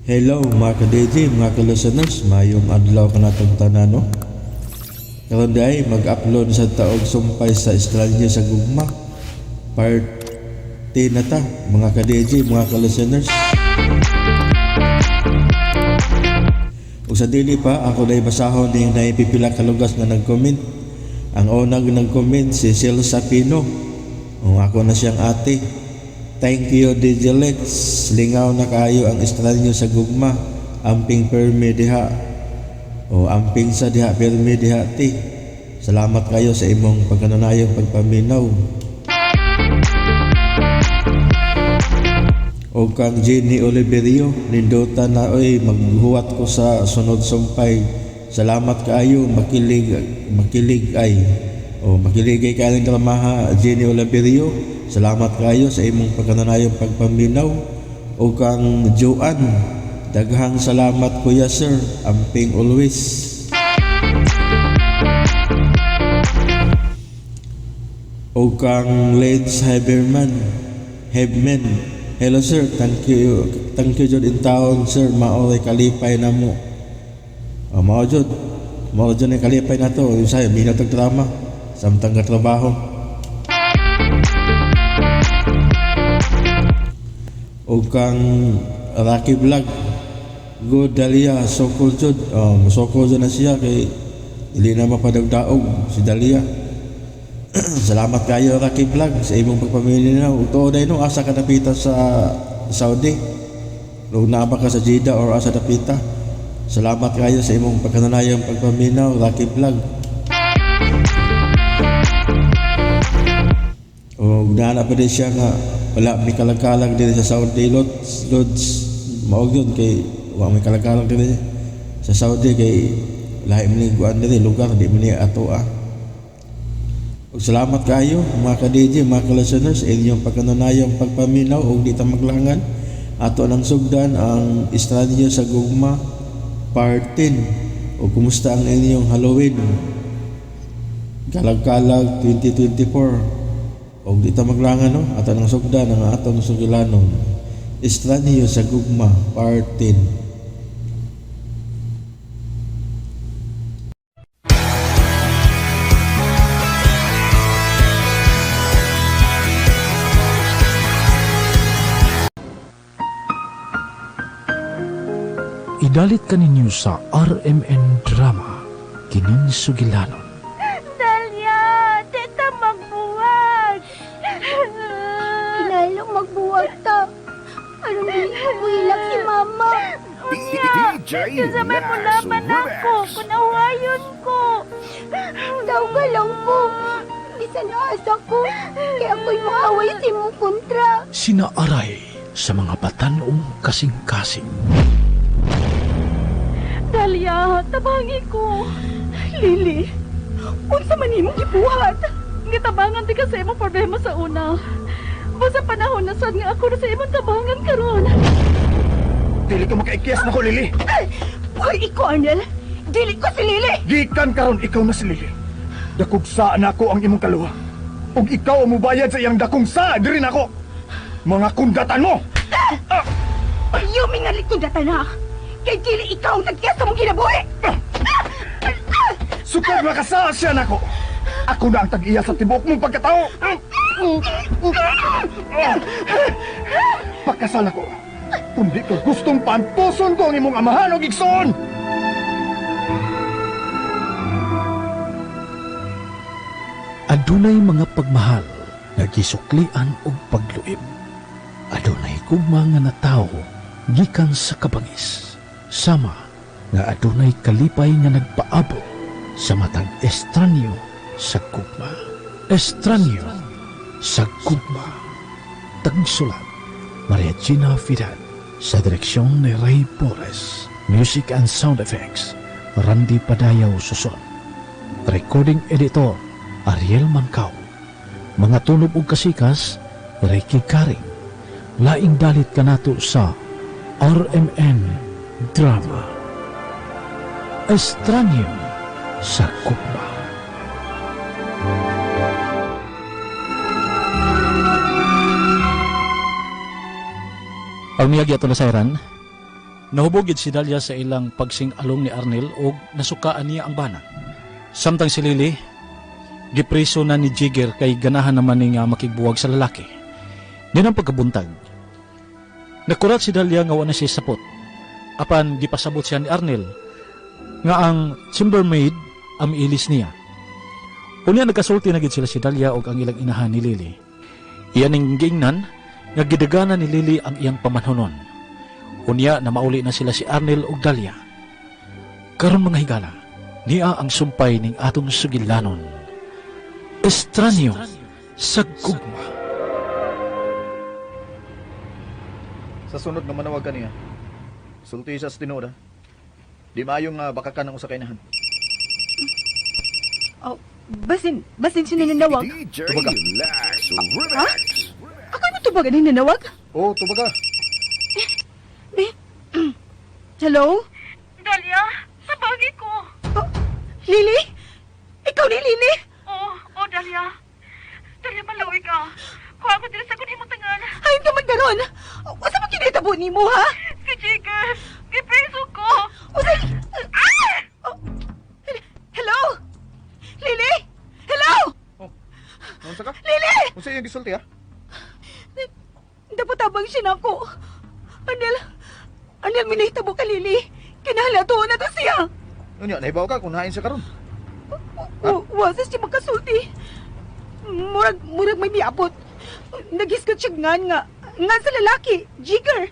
Hello mga ka-DJ, mga ka-listeners, mayong adlaw ka natong tanan, no? Karon day mag-upload sa taog sumpay sa Estranyo sa Gugma. Part 10 na ta, mga ka-DJ, mga ka-listeners. Ug sa dili pa, ako day basahon ning naipipila ka lugas na nag-comment. Ang unang nag-comment si Sil Sapino. O ako na siyang ate. Thank you DJ Lex, lingaw na kayo ang Estranyo sa Gugma. Amping permi diha. O amping sa diha permi diha ti. Salamat kayo sa imong pagkanunayong pagpaminaw. O kang Jenny Oliverio, nindutan na oy maghuwat ko sa sunod sumpay. Salamat kayo, makilig ay. O makilig ay kayo ng kalamaha Jenny Oliverio. Salamat kayo sa imong pagkanunayong pagpaminaw. O kang Joan, daghang salamat kuya sir, amping always. O kang Lance Heberman, hello sir, thank you jud in town sir, mao'y kalipay na mo. Mao jud ni kalipay na to, yung sayo minatag drama samtang katrabaho. O kang Rocky Vlog, good Dalia, sokol jud, masokol jud na siya kay hindi na mapadagdaog si Dalia. Salamat kayo Rocky Vlog sa imong pagpaminaw. Uto day no, asa ka napita sa Saudi, kung naaba ka sa Jeddah or asa napita. Salamat kayo sa imong pagkanunayong pagpaminaw Rocky Vlog. O gana pa din siya nga wala may kalagkalag din sa Saudi Lods maog yun kay wala may kalagkalag din sa Saudi kay lahi maniguan din lugar di man ato Salamat kayo mga ka-DJ, mga ka-listeners, inyong pagkanunayong pagpaminaw o di ta maglangan ato nang sugdan ang Estranyo sa Gugma Part 10. O kumusta ang inyong Halloween Kalag-kalag 2024. O di ta maglangan no, ato nang sugdan ang atong sugilanon Estranyo sa Gugma Part 10. Idalit ka ninyo sa RMN Drama, Kining Sugilanon. Dalia, di ta magbuwag. Hinalo magbuwag ta. Anong di buwilak si mama? Unya, kasamay mo naman ako, kunawayon ko. Daw ka lang po. Di sa naasa ko. Kaya ako'y maaway sa imong kontra. Sinaaray sa mga batanong kasing-kasing. Dalia, tabangi ko. Lily, unsa man imong gibuhat? Gitabangan di ka sa imong problema sa una. Basta panahon na sad nga ako na sa imong tabangan karon. Dili ko makaikyas na ko, Lili. Hoy, ikaw, Arnel. Dili ko si Lili. Gikan karon ikaw na si Lili. Dakog saa na ako ang imong kaluha. Ug ikaw ang mubayad sa iyang dakong saa diri nako. Mga kundatan mo. Yumi nga likudatan ha. Kay dili ikaw ang nagkiyas sa mong kinabuhi. Sukad makasaa siya nako. Ako na ang tag-iya sa tibok mong pagkatao. Pagkasal ako. Kung di ka gustong pantuson ko ang imong amahan o gigsoon. Adunay mga pagmahal nga gisuklian og pagluib. Adunay gugma nga natawo gikan sa kabangis. Sama nga adunay kalipay nga nagpaabot sa matang Estranyo sa Gugma. Estranyo sa Gugma. Tagsulat Maria Gina Fidel. Sa direksyon ni Ray Porres. Music and sound effects Randy Padayaw Suson. Recording editor Ariel Mancao. Mga tunog ug kasikas Ricky Karing. Laing dalit kanato sa RMN Drama Estranyo sa Gugma. Ang miyagi ato na sayran, Nahubogid si Dalia sa ilang pagsing-along ni Arnel o nasukaan niya ang bana. Samtang si Lily, gipreso na ni Jigger kay ganahan naman ni nga makigbuwag sa lalaki. Din ang pagkabuntag. Nakurat si Dalia nga wala siya sapot. Apan gipasabot siya ni Arnel nga ang chambermaid ang ilis niya. Unya nagkasulti na gid sila si Dalia og ang ilang inahan ni Lily. Iyan ang gingnan nga gidagana ni Lily ang iyang pamanhonon. Unya na mauli na sila si Arnel ug Dalia. Karon mga higala, niya ang sumpay ning atong sugilanon. Estranyo sa gugma. Sa sunod nga manawag ka niya, sulti siya sa tinuod, ha? Di maayong bakakan ang usa ka inahan. Oh, basin siya ninanawag. Tubaga. Ako mo tubagan ninanawag? Oh, tubaga. Hello? Dalia, tabagi ko. Oh, Lily? Ikaw ni Lily? Oh, Dalia. Dalia, malawi ka. Kuha ko dili sa kung himutangan. Ayun ka man karon. Asa mo kinitabo ni mo, ha? Si Jigger, gipreso ko. Usay... Oh, hello? Lily? Hello? Oh, unsa ka? Lily! Unsa iyang gisulti, ha? Dapat tabang siya na ako. Anel, minahitabo ka, Lily. Kinahalato na to siya. Unya, nahibaw ka kung nahain siya karon. Wasas siya magkasulti. Murag may miabot. Nagiskat siya nga sa lalaki, Jigger.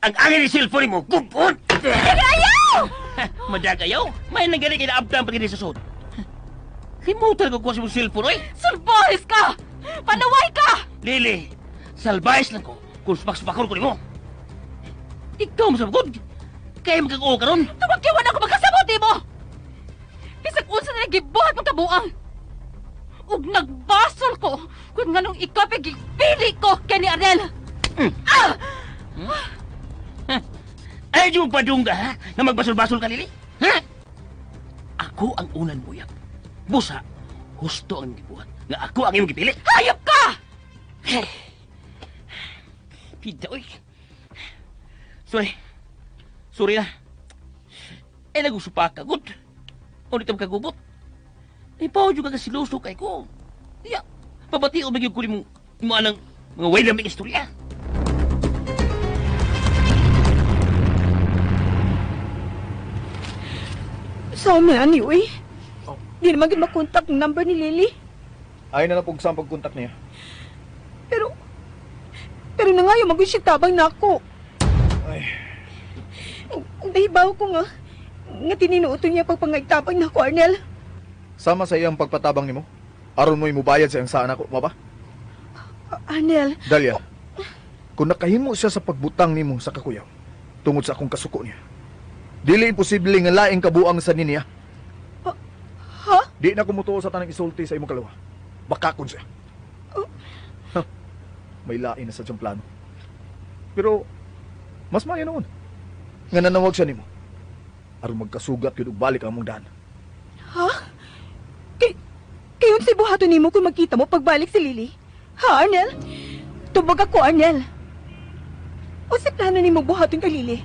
Ang angin ni cellphone mo, gupon! Ayaw! Madagayaw? May nanggali kinaabdang pag sa sud. Limutan ko kuha sa mong cellphone, oy! Salbahes ka! Panaway ka! Lili, salbayas lang ko kung supak-supakon ko ni mo. Ikaw mo sabagod. Kaya magkakoo ka ron. Tumagkiwan ako magkasabuti mo! Bisag unsa na gibuhat mong kabuang. Ug nagbasol ko kung nganong ikaw pigpili ko kay ni Arnel. Ay, yung padungga, ha? Na magbasol-basol ka, Lili? Ha? Ako ang unan buyag. Busa, husto ang gibuhat. Nga ako ang iyong gipili. Hayop ka! Pida, oy. Sorry na. Nagusupak ka, good. O dito kagubot. Ipaw juga ka siluso kay ko. Iya, pabati o magyug ko mo anang mga way lamig istorya. So, anyway. Di naman gid makontak ang number ni Lily. Ay na pug sa pagkontak niya. Pero na nga yung mag-tabang na ako. Ay, Nahibaw ko nga tininuoto niya pagpangagtabang na ako, Arnel. sama sa iyang pagpatabang nimo. Aron mo imubayad sa iyang saan ako, mo ba? Arnel, Dalia, kung nakahimo siya sa pagbutang nimo sa kakuyaw, tungod sa akong kasuko niya, dili imposible nga laing kabuang sa niya. ha? Di na kumutuo sa tanang isulti sa imong kalawa. Bakakon siya. Huh. May lain na sa siyang plano. Pero, mas maayo noon. Nga nanawag siya nimo. Aron magkasugat yun ug balik ang mong daan. Ha? Kayon si buhato nimo kung magkita mo pagbalik si Lily? Ha, Arnel? Tubag ako, Arnel. O si plano nimo buhaton ka, Lily?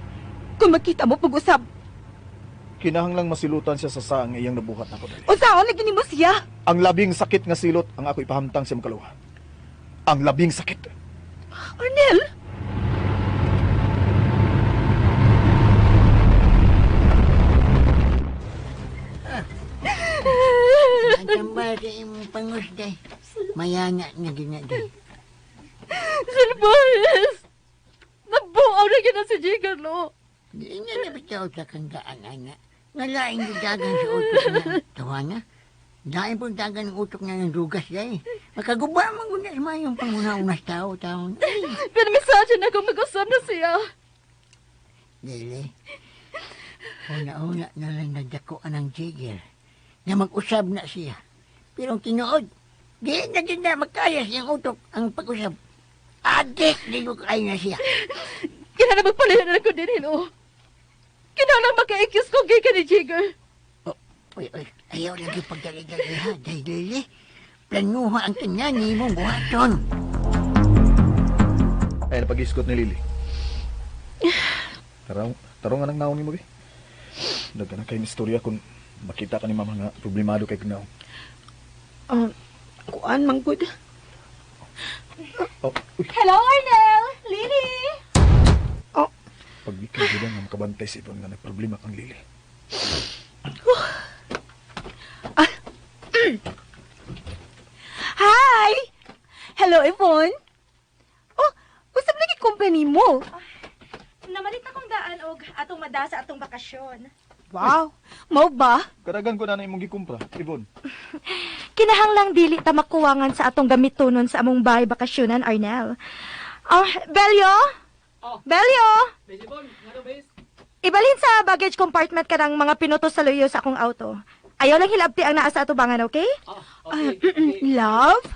Kung magkita mo pag-usab. Kinahanglang masilutan siya sa saang iyang nabuhat nako dali. O saan lagi nimo siya? Ang labing sakit nga silot ang ako ipahamtang sa imong kalawa. Ang labing sakit. Arnel? Natambal sa imong pangusday. Mayanga nga ginagay. Salbahes! Nabuaw na kita si Jigger, lo. Di nga nabitaw sa kang daan-ana. Nga laing gidagan sa utok niya. Tawa nga. Laing pong dagan ng utok niya ng dugas day. Makaguba man guna sa mayong panguna-unas tao-taon. Pinamisaje na kung mag-usap na siya. Dili. Una-una na lang nagdakuan ng Jigger na mag-usab na siya. Pero ang tinuod, di na din na magkaya siyang utok ang pag-usab. Adik, di ko kaya na siya. Kinala magpalihan ko din, lo. Kinala makaikis ko kay ka ni Jigger. Uy, ayaw lagi pagdali-dali ha, dahil Lili. Planuha ang kanya ni mong buhaton. Ay, napag-iskot ni Lily. Tarong nga nang naon ni mo, Daga na kayo istorya kung makita ka ni mama nga problemado kay kinaw. Kuan, manggod. Oh, uy, Hello, Arnel! Lily! pag-ikay gila nga makabantay si Ivon nga nagproblema kang Lily. Hi! Hello, Yvonne. Oh, usap lagi company mo. Namalit akong daan og atong madasa atong bakasyon. Wow, mau ba? Karagan ko na imong gikumpra, Ivon. Kinahanglang dili ta makuwangan sa atong gamitonon sa among bahay bakasyonan, Arnel. Belio? Belio? Ibalhin sa baggage compartment ka ng mga pinutos sa luyo sa akong auto. Ayaw lang hilabti ang naa sa atubangan, okay? Love?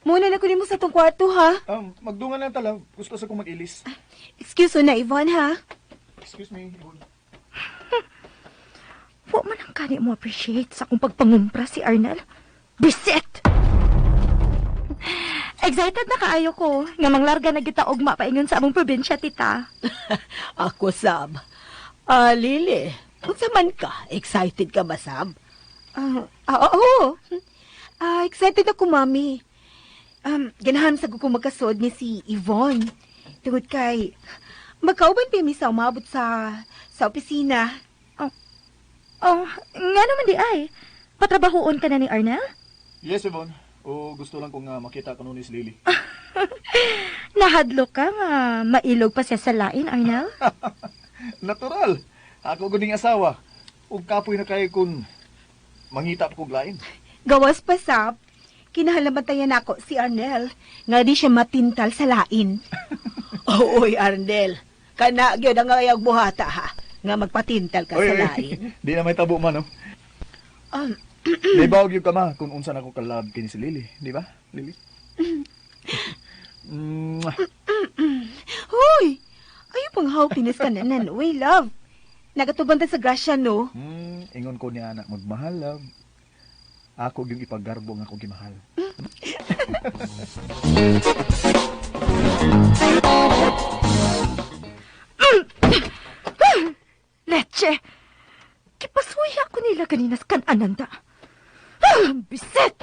Muna na kunin mo sa tong kwarto, ha? Magdungan lang tala. Gusto sa kong mag-ilis. Excuse mo na, Yvonne, ha? Excuse me, Ivon. Wa man ang kani mo appreciate sa akong pagpangumpra si Arnel. Bisit! Excited na kaayo ko nga manglarga na kita og mapaingon sa among probinsya, tita. Ako, Sab. Lily, unsa man ka? Excited ka ba, Sab? Oo. Excited ako, Mami. Ganahan sa ko magkasod ni si Yvonne. Tungod kay, magkauban pa mi sa umabot sa opisina. Nga naman di ay. Patrabahoon ka na ni Arnel? Yes, Ivon. O gusto lang kong makita ka nun ni si Lily. Nahadlo ka nga mailog pa siya sa lain, Arnel? Natural. Ako guning asawa. Ug kapoy na kayo kung mangita pa kong lain. Gawas pa, Sab. Kinahalabantayan ako si Arnel. Nga di siya matintal sa lain. Oy, Arnel. Kana gyud ang ayag buhata, ha? Nga magpatintal ka sa lain. Di na may tabo man, no? Naibawag yung kama kung unsa na ko kalab kini si Lily. Di ba, Lily? Hoy! Ayaw pang happiness ka nanan. Uy, love. Nagatubanda sa grasya, no? Ingon ko niya anak magmahal, love. Ako yung ipaggarbo nga ako gimahal. Leche! Kipasuya ko nila kanina sa kanananda. Bisit!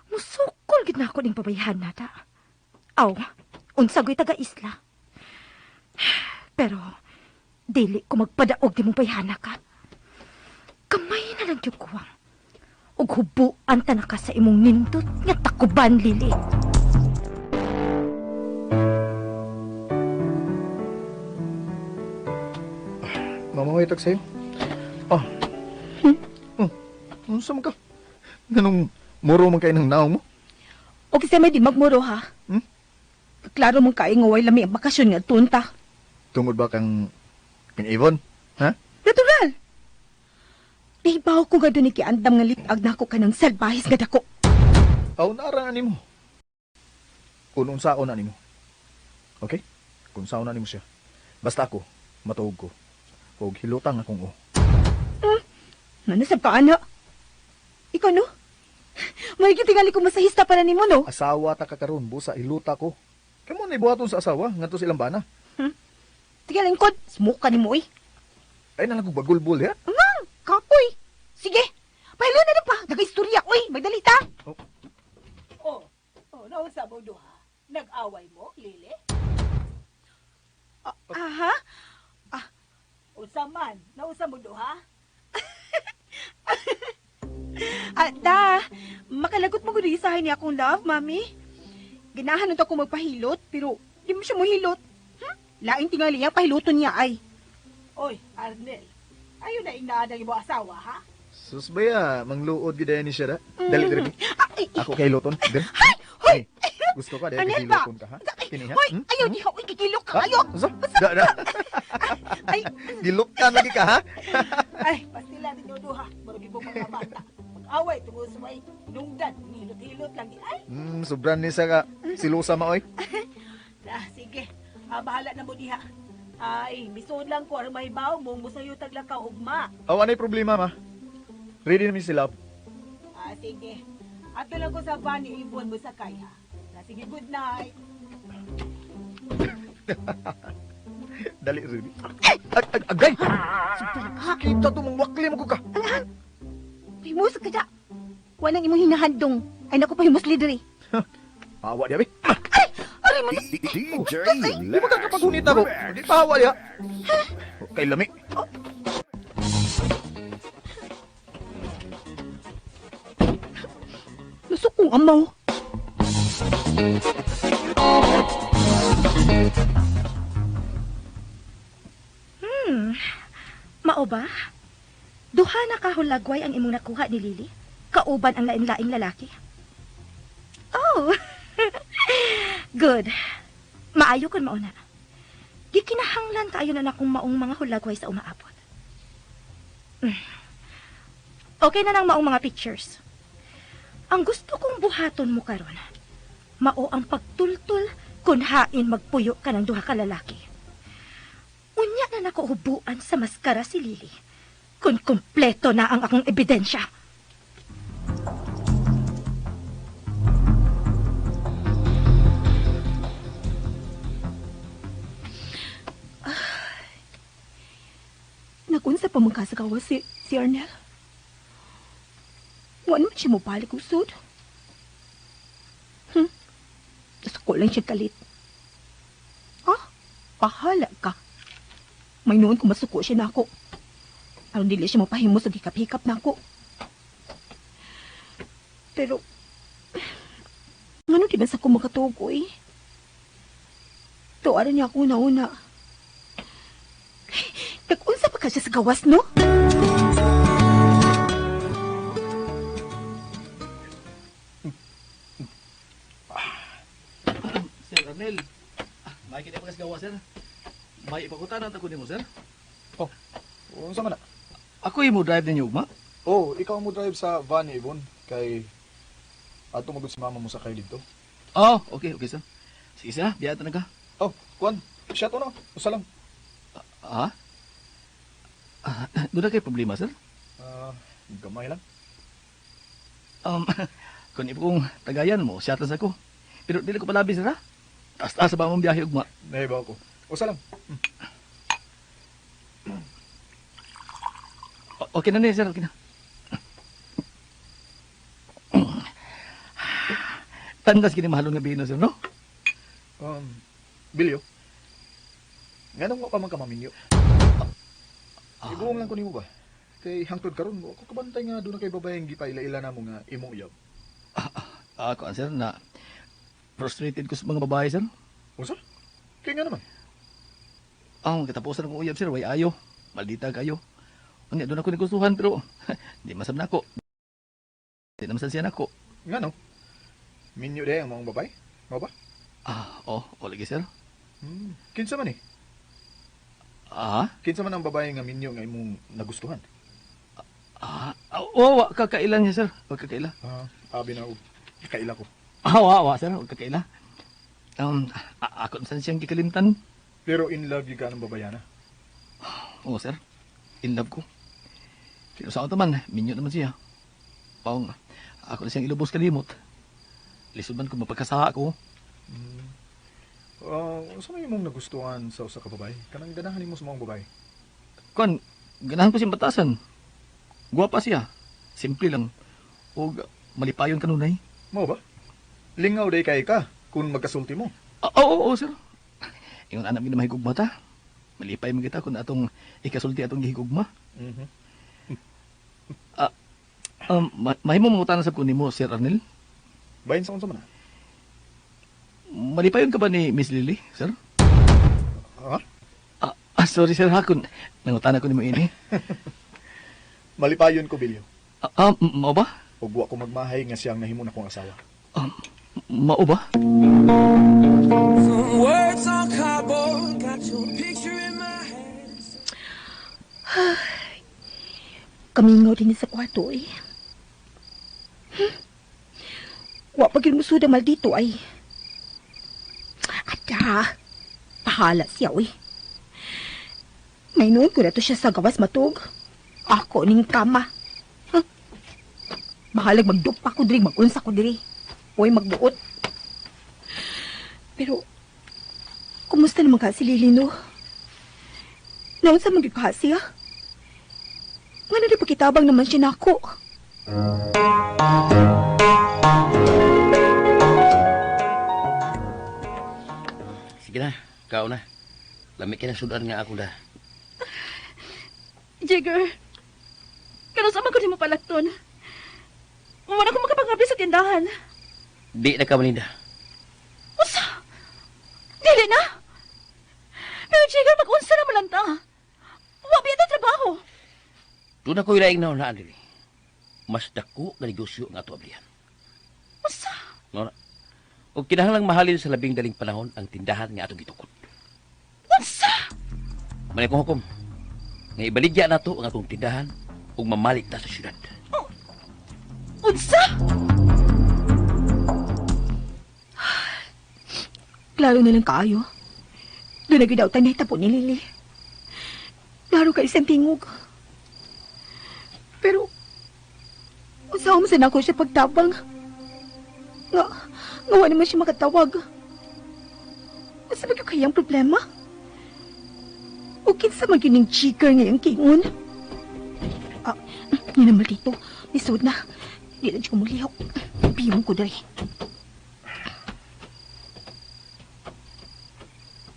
Musukol gid na ako ning babayhan nata. Aw, unsagoy taga-isla. Pero, dili ko magpadaog di mong bayhana ka. Kamay na lang yung kuwang. Ug hubuan ta na ka sa imong nindot nga takuban, Lili. Mamawitag sa'yo. Ano sa ka? Ganong muro man kayo ng naong mo? O kasi may di magmuro, ha? Klaro mong kayo nga way lami ang bakasyon nga tunta. Tungod ba kang Ivon? Ha? Natural! Ibaw ko nga doon ikiandam nga litag na ako ka ng salbahis nga dako. Aw, naaraan ni mo. Kung unsaon na ni mo. Okay? Kung unsaon na ni mo siya. Basta ako, matuog ko. Huwag hilutang akong o. Nanasab ka, ana? Ikaw, no? May tingali ko masahista para ni mo, no? Asawa ta kakaroon, busa hiluta ko. Kamo na ibuhaton sa asawa, nga to silang bana. Sige, lingkod. Smoke ka ni mo, eh. Ay, nalagog bagulbul, ya? Mang, kapoy. Sige. Pahilo na pa. Nag-istorya, oy. Magdalita. Nausa mo duha. Nag-away mo, Lili? Aha? Usa man. Nausa mo duha? Makalagot mo gudi isahin niya akong love, mami. Ginahan nito ako magpahilot, pero di mo siya mohilot. Laing tingali niya, pahiluton niya ay. Oy, Arnel. Ayaw na inaadang mo asawa, ha? Sus baya, mangluod gidaya ni siya da. Dali, dali. Ako kay luton. Dali. Hoy! Gusto ka dahil Arnel ba? kikiluton ka, ha? Kini, ha? Hoy, ayaw di ha. Uy, kikilok ka. Ayaw. Da. Ay, Gilok ka lagi ka, ha? ay, pastila ni Dodo, ha? Maragi po mga bata. Mag-away, tungkol sa may nungdan. Hilot-hilot lang. Ay, Sobran ni sa ka. Silusa maoy. sige. Bahala na mo diha. Ay, bisod lang ko. Ang mahibaw mong musayo taglang ka ugma. Aw, anay problema, ma? Ready na mi sila. Sige. Ato lang ko sa van ni Ibon mo sa kaya. Sige, good night. Dali, Rudy. Agay! Kita to mong wakli mo ko ka. Pahimos ka dya. Walang imong hinahandong. Ay naku, pahimos lideri. Awa diya, be. Aray mo. Di ba ka kapagunit ako? Di pa awa diya. Kay lami. Lusok kong amaw. Mao ba? Duha na kahulagway ang imong nakuha ni Lily? Kauban ang lain-laing lalaki? Oh, good. Maayo kon mauna. Di kinahanglan kaayo na akong maong mga hulagway sa umaabot. Okay na nang maong mga pictures. Ang gusto kong buhaton mo karon, mao ang pagtultul kung hain magpuyo ka ng duha ka lalaki. Unya na nakuhubuan sa maskara si Lily kung kumpleto na ang akong ebidensya. Nakunsa pa mong kasagawa si Arnel. Wala man siya mo balik usod. Gusto ko lang siya kalit. Pahala ka. May noon kung masuko siya na ako. Aron dili siya mapahimo sa hikap-hikap na ako. Pero, ngano di ba sa ko makatugoy? Tuwaran niya ako una-una. Nag-unsa pa ka siya sa gawas, no? Sir Arnel, may kita pa gawa, sir. May ipakutanan ako nimo, sir. Unsa man na? Ako imo drive ninyo, ugma? Oh, ikaw mo drive sa van ni Ibon. Kay ato magud si mama mo sa kay dito. Oh, okay, sir. Sige, sir, biyata na ka. Oh, kuan. Siya to na. Usa lang. Doon na kayo problema, sir? Gamay lang. Kung ipo kong tagayan mo, shuttle ako. Pero dili ko palabi, sir, ha? Taas-taas ba mong biyahe, ugma? Nahibaw ko. Usa lang. Okay na, sir, okay na. Tandas kini mahalong nga bino, sir, no? Bilyo. Nganong mo pa man ka maminyo? Ibuong lang ko nimo ba? Kay hangtod karon mo ako kabantay nga doon na kay babayeng gipaila-ila na mo nga imong uyab. Ako, sir, na frustrated ko sa mga babae, sir. Usa? Kaya nga naman. Ang katapusan ng uyab, sir, way ayo. Maldita kayo. Unya, doon ako nagustuhan, pero di masam na ako. Di naman siya na ako. Nga no? Minyo day ang mga babae? Mo ba? O lagi, sir. Kinsa man eh? Kinsa man ang babae nga minyo nga imong nagustuhan? Wa kakailan niya, sir. Wa kakaila. Abi na kaila ko. Wa, sir. Wa kakaila. Ako saan siyang kikalimtan. Pero in love ka ng babayana? Oo, sir. In love ko. Pero sa man, minyo naman siya. Paong, ako na siyang ilubos kalimot. Lisod man kung mapagkasaha ako. Saan imong nagustuhan sa usa ka babae? Kanang ganahan mo sa mga babae? Kuan, ganahan ko siyang batasan. Guwapa siya. Simple lang. O malipayon kanunay. Mo ba? Lingaw day kay ka kung magkasulti mo. Oo, sir. Ingon anak mi na mahigugma ta. Malipay mo kita kung atong ikasulti atong gihigugma. Mahimo mangutanan sa kunin mo, Sir Arnel? Bayin sa unsa man? Malipayon ka ba ni Miss Lily, sir? Sorry, sir, ha, kung nangutanan ko ni mo ini. Malipayon ko, Bilyo. Mao ba? Ug wa ko magmahay nga siyang nahimo na kong asawa. Mao ba? Words on cardboard, got your picture in my hands. Kamingaw din sa kwarto eh. Wa pa gyud musuda mal dito ay. Ada, pahala siya eh. May noon ko na to siya sa gawas matug. Ako ning kama. Bahalag magdupa ko diri, magunsa ko diri. Uy, magbuot. Pero, kumusta naman ka si Lilino? Naon sa mga ka siya? Nga na di pakitabang naman siya nako. Sige na, kao na. Lamig ka na sudan nga ako na. Jigger, kano sa man ko di mo palakton? Wala ko makapangabi sa tindahan. Di na ka maninda. Usa! Dili na! Pero Jigger, mag-unsa na malanta. Wabi ito trabaho. Doon ako ilaing na unaan dili. Mas dako nga negosyo nga ato ablihan. Usa! No, o kinahanglang mahalin sa labing daling panahon ang tindahan nga atong gitukod. Unsa? Manay kong hukom. Nga ibaligya na to ang atong tindahan ug mamalik ta sa syudad. Unsa? Klaro na lang kaayo. Doon na gidawtan na hitapon ni Lili. Klaro ka isang tingog. Pero, usaw masan ako siya pagtabang. Nga naman siya makatawag. Asa ba kayang problema? O kinsa magining chika ngayong kingon? Ah, yun naman dito. Isod na. Di na siya kumulihaw. Biyong ko dari.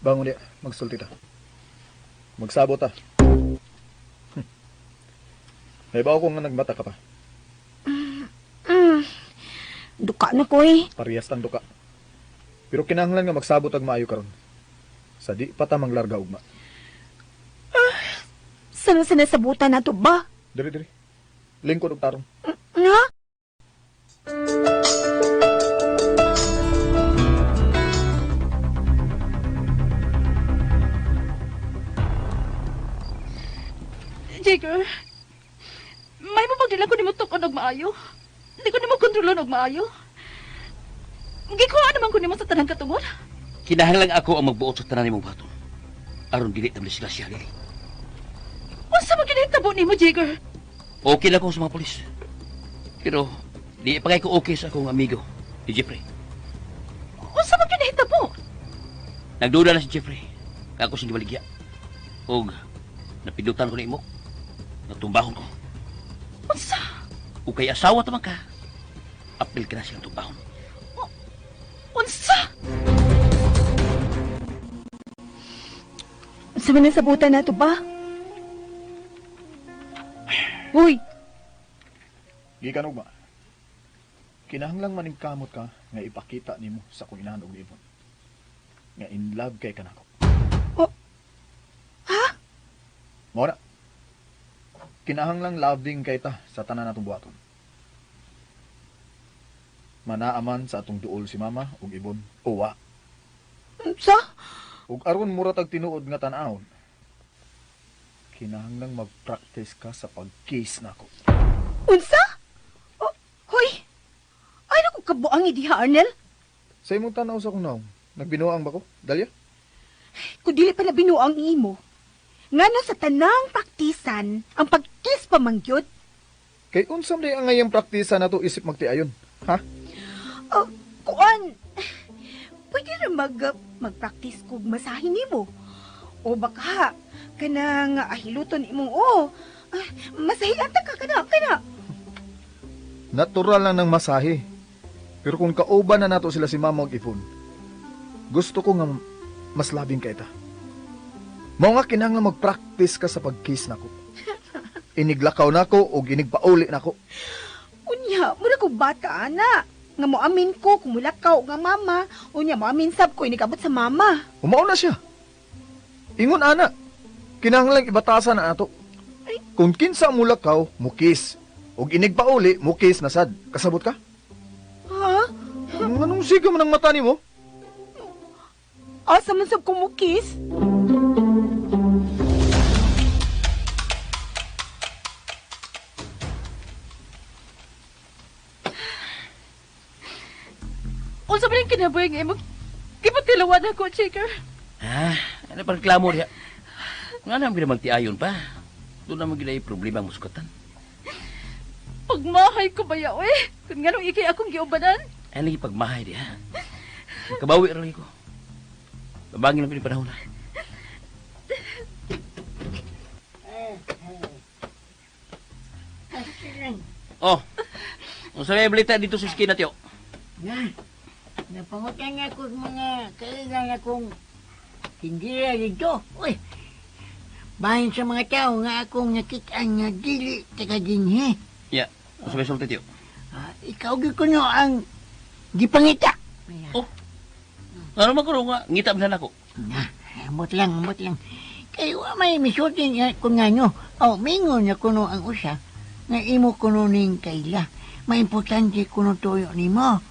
Bangon niya, magsulti ta. Magsabot ta. May bawa ko nga nagbata ka pa. Duka na ko eh. Parehas tang duka. Pero kinahanglan nga magsabot ag maayo karon. Sa di pa ta manglarga ugma. Sana sinasabutan na to ba? Diri. Lingkod og tarong. Nga? Jigger, may mapagdila ko ni mo tukon og maayo. Hindi ko ni mo kontrolon og maayo. Gikuha naman ko ni mo sa tanang katungod. Kinahanglang ako ang magbuot sa tanan nimong baton. Aron dili ta siya Lili. Unsa man ginahitabo ni mo, Jigger? Okay lang ako sa mga polis. Pero di pa ko okay sa akong amigo, si Jeffrey. Unsa man ginahitabo? Nagduda na si Jeffrey. Ako sing gibaligya. Og napindutan ko ni imo. Natumbahon ko. Unsa? O kay asawa taman ka. Apil ka na siyang tumbahon. Unsa? Sa manasabutan na to ba? Uy! Gikan ugma. Kinahanglang maningkamot ka nga ipakita nimo sa kung inahan og libon. Nga in love kay kanako. Oh. Ha? Mo na. Kinahanglang loving kay ta sa tanan natong buhaton. Manaaman sa atong duol si mama ug ibon. Uwa. Sa? Ug aron mura tag tinuod nga tan-awon. Kinahanglang mag-practice ka sa pag-kiss nako. Unsa? Oh, hoy! Ay, naku kabuang idiha, Arnel. Sa imong tanaw sa kung naong, nagbinuang ba ko? Dalia? Kung dili pala binuang imo, nga na sa tanang praktisan, ang pag-kiss pamangyod. Kay unsam day ang ngayang praktisa na to isip magtiayon. Ha? Oh, kuan, pwede rin mag-practice kog masahin nimo. O baka, kanang ahiluton imong, masahian ta ka, kana. Natural lang ng masahe. Pero kung kauban na nato sila si mama og ipon, gusto ko nga mas labing kay ta. Mao nga kinahanglan mag-practice ka sa pag-kiss nako. Iniglakaw nako og inigpauli nako. Unya, muna ko bata, ana. Nga mo amin ko, kumulakaw nga mama. Unya, mo amin sab ko, inigabot sa mama. Umao na siya. Ingon ana. Kinahanglan ibatasan na ato. Kung kinsa mulakaw, mukis. Og inigpauli, mukis na sad. Kasabot ka? Ha? Anong siga man ang mata nimo? Asa man sab kumukis? Unsa man yung kinabuhi nga imong gipatilawan ako, Jigger? Ano pa reklamo diya? Nga naman ginamagtiayon pa. Doon naman ginay problema ang musukatan. Pagmahay ko ba yaw eh? Kung nga nung ikay akong giubanan? Ay lagi pagmahay diya. Kabawi rin ko. Tabangin lang ko yung panahon. Oh, ang sabi balita dito sa skina, tiyo. Na, napangutan nga ako mga kailangan akong tingira dito. Uy, bahin sa mga tao nga akong nakitaan nga dili taga dinhi. Ya, ang sabi sulti, tiyo. Ikaw ko no ang gipangita. Oh, ano magkaroon nga, ngita mo ako. Na, amot lang. Kayo may misutin nga kung nga no. Oh, mingon na kuno ang usa. Nga imo kuno ning kaila. May importante kuno tuyo ni mo.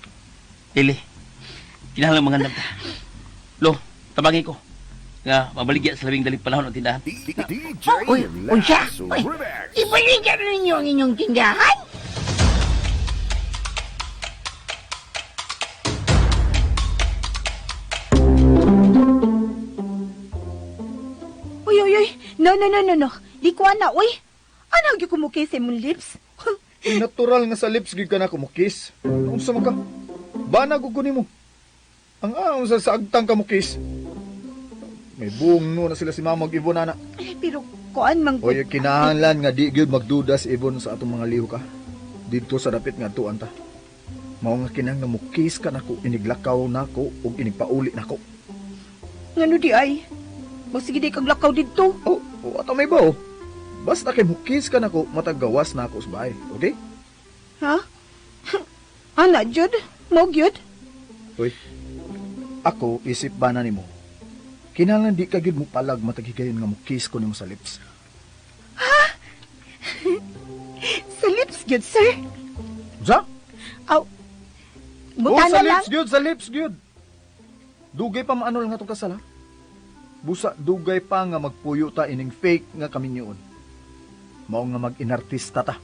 Dili, kinahalang mga nagta. Lo, tabangin ko. Nga, mabaligya sa labing daling panahon ng tindahan. Uy, unsa? Uy, ibalikan ninyo ang inyong tindahan? Uy. No. Di ko na, uy. Ano yung kumukis sa mong lips? Natural nga sa lips gid ka na kumukis. Unsa man ka? Bana gugunin mo. Ang aon sa agtang ka mukis. May buong no na sila si Mama Ivon ana. Pero kuan mang... Oy, kinahanglan nga di gyud magduda si Ivon sa atong mga liho ka. Dito sa dapit nga tuan ta. Mao nga kinahanglan mukis ka nako, iniglakaw nako ug inigpauli nako. Ngano di ay? Magsige di kag lakaw dito. Oh, ato may bao. Basta kay mukis ka nako, matagawas na ako sa bahay. Okay? Ha? Ana, Jud? Mo, Jud? Uy, ako isip ba na nimo? Kinahanglan di ka gyud mo palag matagigayon nga mukis ko nimo sa lips. Sa lips, Jud, sir? Sa? Aw. Buta sa na lang. lips gyud, sa lips gyud. Dugay pa maano lang nga itong kasala. Busa, dugay pa nga magpuyo ta ining fake nga kami niyon. Mao nga mag-inartista ta.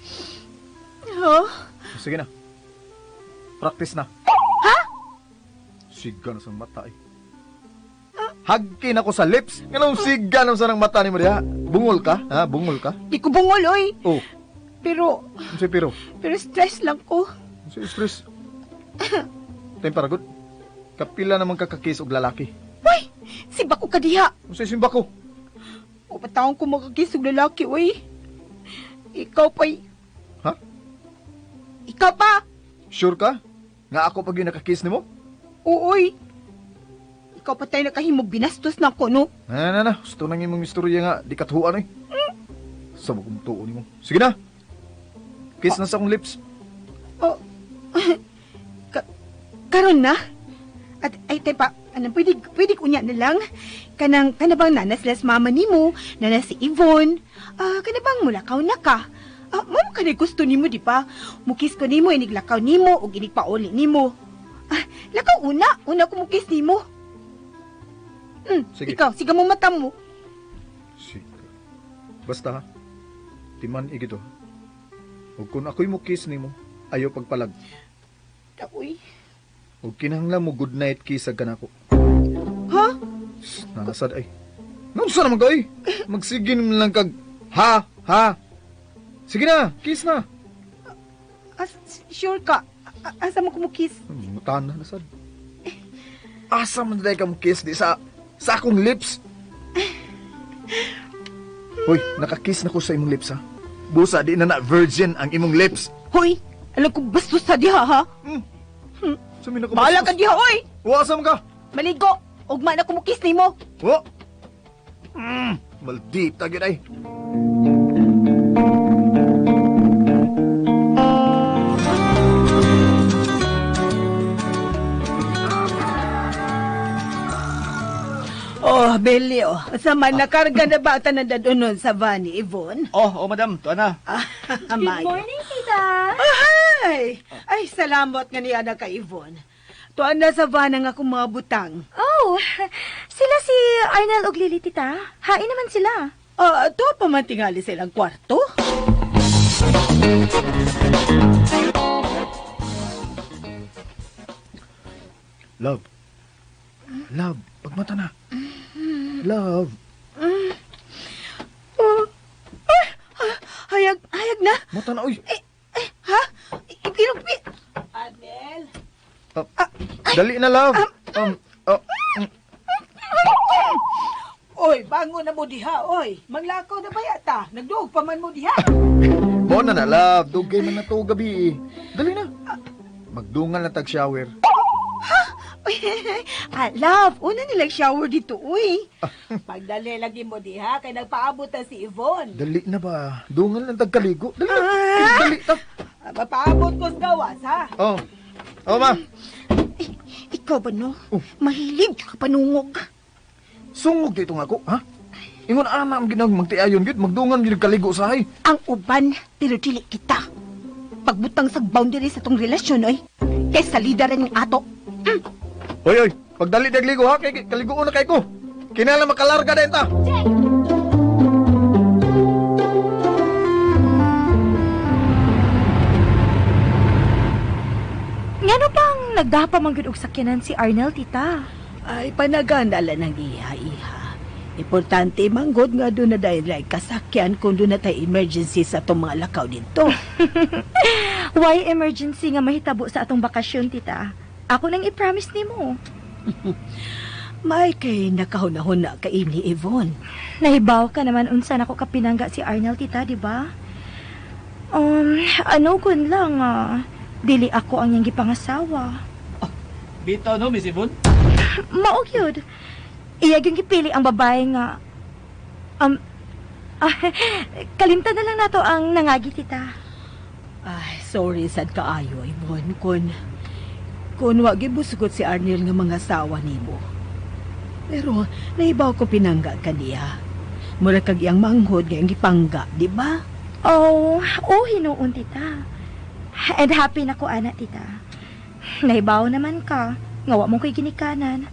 Oh? Sige na. Practice na. Ha? Siga na sa mata eh. Hagkin ako sa lips. Ganong siga na sa mata ni mo diha. Bungol ka? Ha? Bungol ka? Di ko bungol, oy. Oh. Pero Pero stress lang ko. stress. Time para good. Kapila naman kakakis og lalaki. Uy! Si Bako ka diha. Unsay simba ko? O patawang ko makakisog lalaki, uy. Ikaw pa'y... Ha? Ikaw pa? Sure ka? Nga ako pag yung nakakis ni mo? Uy. Ikaw pa tayo nakahimog binastos na ko, no? Na. Gusto nang imong istorya nga, di katuhuan eh. Sabo kong tuon mo. Sige na. Kiss na sa akong lips. Oh. Karon na? At ay tepa, anong pwede kunya na lang? Kanabang nanas las mama nimo, nanas si Yvonne. Kanabang mulakaw na ka. Mamo ka na gusto nimo, di pa? Mukis ko nimo, iniglakaw nimo, o inigpauli nimo. Lakaw una ko mukis nimo. Sige. Ikaw, siga mo mata mo. Sige. Basta ha. Timan igito. Ug kung ako'y mo kiss nimo, ayaw pagpalag. Uy. Ug kinahanglan mo good night kiss sa kanako. Ha? Nanasad ay. Nunsa naman ka ay? Magsigin mo lang kag ha. Sige na, kiss na. Sure ka? Asa mo kumukis? Mutahan na nasad. Asa man dahil ka mo kiss di sa akong lips. Hoy, nakakiss na ko sa imong lips ha. Busa di na virgin ang imong lips. Hoy, alam ko bastos sa diha, ha? Samin ako Bahala ka diha, oy! Wasam ka. Maligo! Ugma na kumukis nimo. Wo. Maldita gid ay. Oh, Billy, oh. Sama nakarga na ba ata na dadonon sa van ni Yvonne? Oh, madam, to na. Good morning, tita. Ay! Ay, salamat nga niya na kay Yvonne. Tuan na sa van ang akong mga butang. Oh, sila si Arnel ug Lily, tita. Hain naman sila. Tuwa pa man tingali silang kwarto. Love, pagmata na. Love. Hayag na. Mata na, uy. Ha? Ikinugpi. Adel. Dali na, love. Oy, bangon na mo diha, oy. Manglakaw na ba yata? Nagduog pa man mo diha. Mo na love. Dugay man na to gabi. Dali na. Magdungan na tag-shower. Love, una nilang shower dito, uy. Pagdali lagi mo diha, kay nagpaabot na si Yvonne. Dali na ba? Dungan lang tagkaligo. Dali na. Dali. Mapaabot ko sa gawas, ha? Oh. Oh, ma. Ikaw ba, no? Mahilig ka panungog. Sungog dito nga ako, ha? Ingon ana ang magtiayon gid, magdungan gid kaligo sa hay. Ang uban, dili kita. Pagbutang sa boundary sa tong relasyon, oy. Kay sa leader ng ato. Hoy, pagdali dagligo ha, kay kaligo na kay ko. Kinala makalarga din ta. Ngano bang nagdapamanggod og sakyanan si Arnel, tita? Ay, panagandala ng iha-iha. Importante manggod nga doon na dahil kasakyan kung doon na tayo emergency sa itong mga lakaw dito. Why emergency nga mahitabo sa atong bakasyon, tita? Ako nang i-promise ni mo. May kay nakahuna-huna ka ini, Yvonne. Nahibaw ka naman unsa nako kapinangga si Arnel, tita, di ba? Ano kun lang, dili ako ang iyang gipangasawa. Bitaw no, Miss Yvonne? Maog yun. Iyag yung gipili ang babae nga... kalimtan na lang nato ang nangagi, tita. Ay, sorry sad kaayo, Yvonne. Kung wag gibusgot si Arnel nga mga asawa nimo. Pero nahibaw ko pinangga ka niya. Mura kag iyang manghod nga iyang gipangga, di ba? Oh, hinuon, tita. And happy na ko, ana, tita. Nahibaw naman ka. Ngawa mo ko'y ginikanan.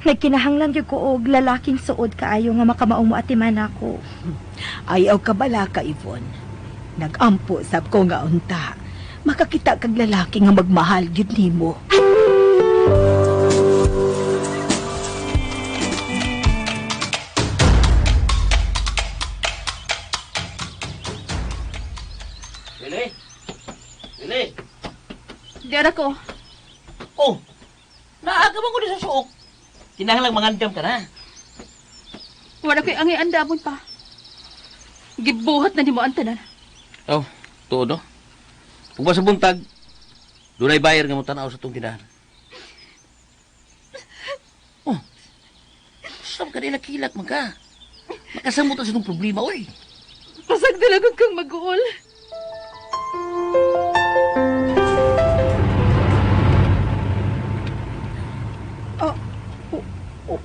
Nagkinahanglan gyud ko og lalaking suod kaayo nga makamaong mo atiman ako. Ayaw ka bala ka, Yvonne. Nagampo sab ko nga unta. Makakita kag lalaki nga magmahal gyud nimo. Lili! Diyan ako. Oh! Naaga mo ko di sa suok. Kinahanglang mangandam ka na. Wala ko'y angi andamon pa. Gibuhat na di mo ang tanan. Oh, tuod no? Kung ba sa buntag, doon ay bayar nga mo tanaw sa itong tindahan. Oh, saan ka nila kilak man ka? Makasamutan sa itong problema, oy. Pasag dalagang kang mag-uol.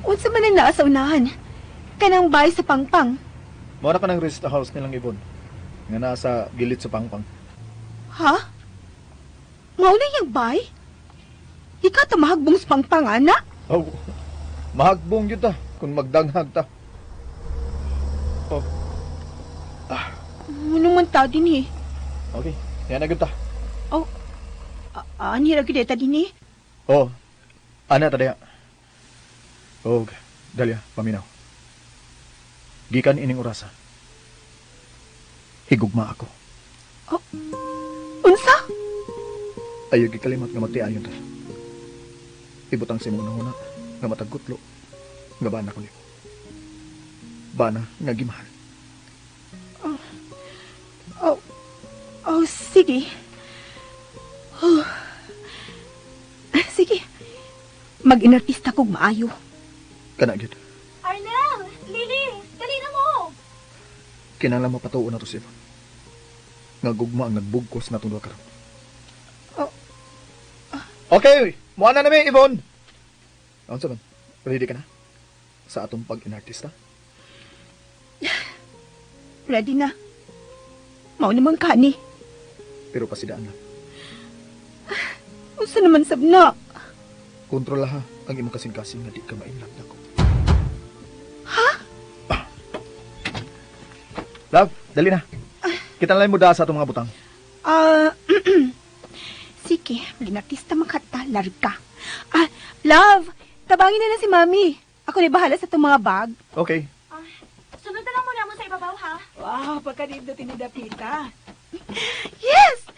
Unsa man ang naa sa unahan? Kanang bahay sa Pangpang. Mora ka ng rest house nilang Yvonne. Nga nasa gilid sa Pangpang. Ha? Mauna yung bay? Ika ta mahagbong sa Pangpang, ana? Oh, mahagbong yun ta kung magdanghag ta. Oh. Ano man ta din eh? Okay, yan na ta. Ani ra gid ta din eh? Oh, ana ta diya. Oh, Dalia, paminaw. Gikan ining orasa. Higugma ako. Unsa? Ayaw gikalimat nga magtiayon ta. Ibutang si muna huna nga matagkutlo nga bana ko niyo. Bana nga gimahal. Sige. Sige. Mag-inartista kog maayo. Kana gyud. Arnel! Lily! Dali na mo! Kinahanglan mapatuon na to si Yvonne. Nga gugma ang nagbugkos na tungod karon. Okay, muha na namin, Yvonne. Ano sa man? Ready ka na? Sa atong pag-inartista? Ready na. Mao naman kani. Pero pasidaan lang. Unsa naman sabna? Kontrola ha ang imong kasing-kasing nga di ka mainlap na ko. Ha? Love, dali na. Kita na lang mo sa atong mga butang. Sige, ginartista makata, larga. Love, tabangin na si Mami. Ako na bahala sa itong mga bag. Okay. Sunod na lang muna mo sa ibabaw, ha? Wow, pagkanito tinidapita. Yes!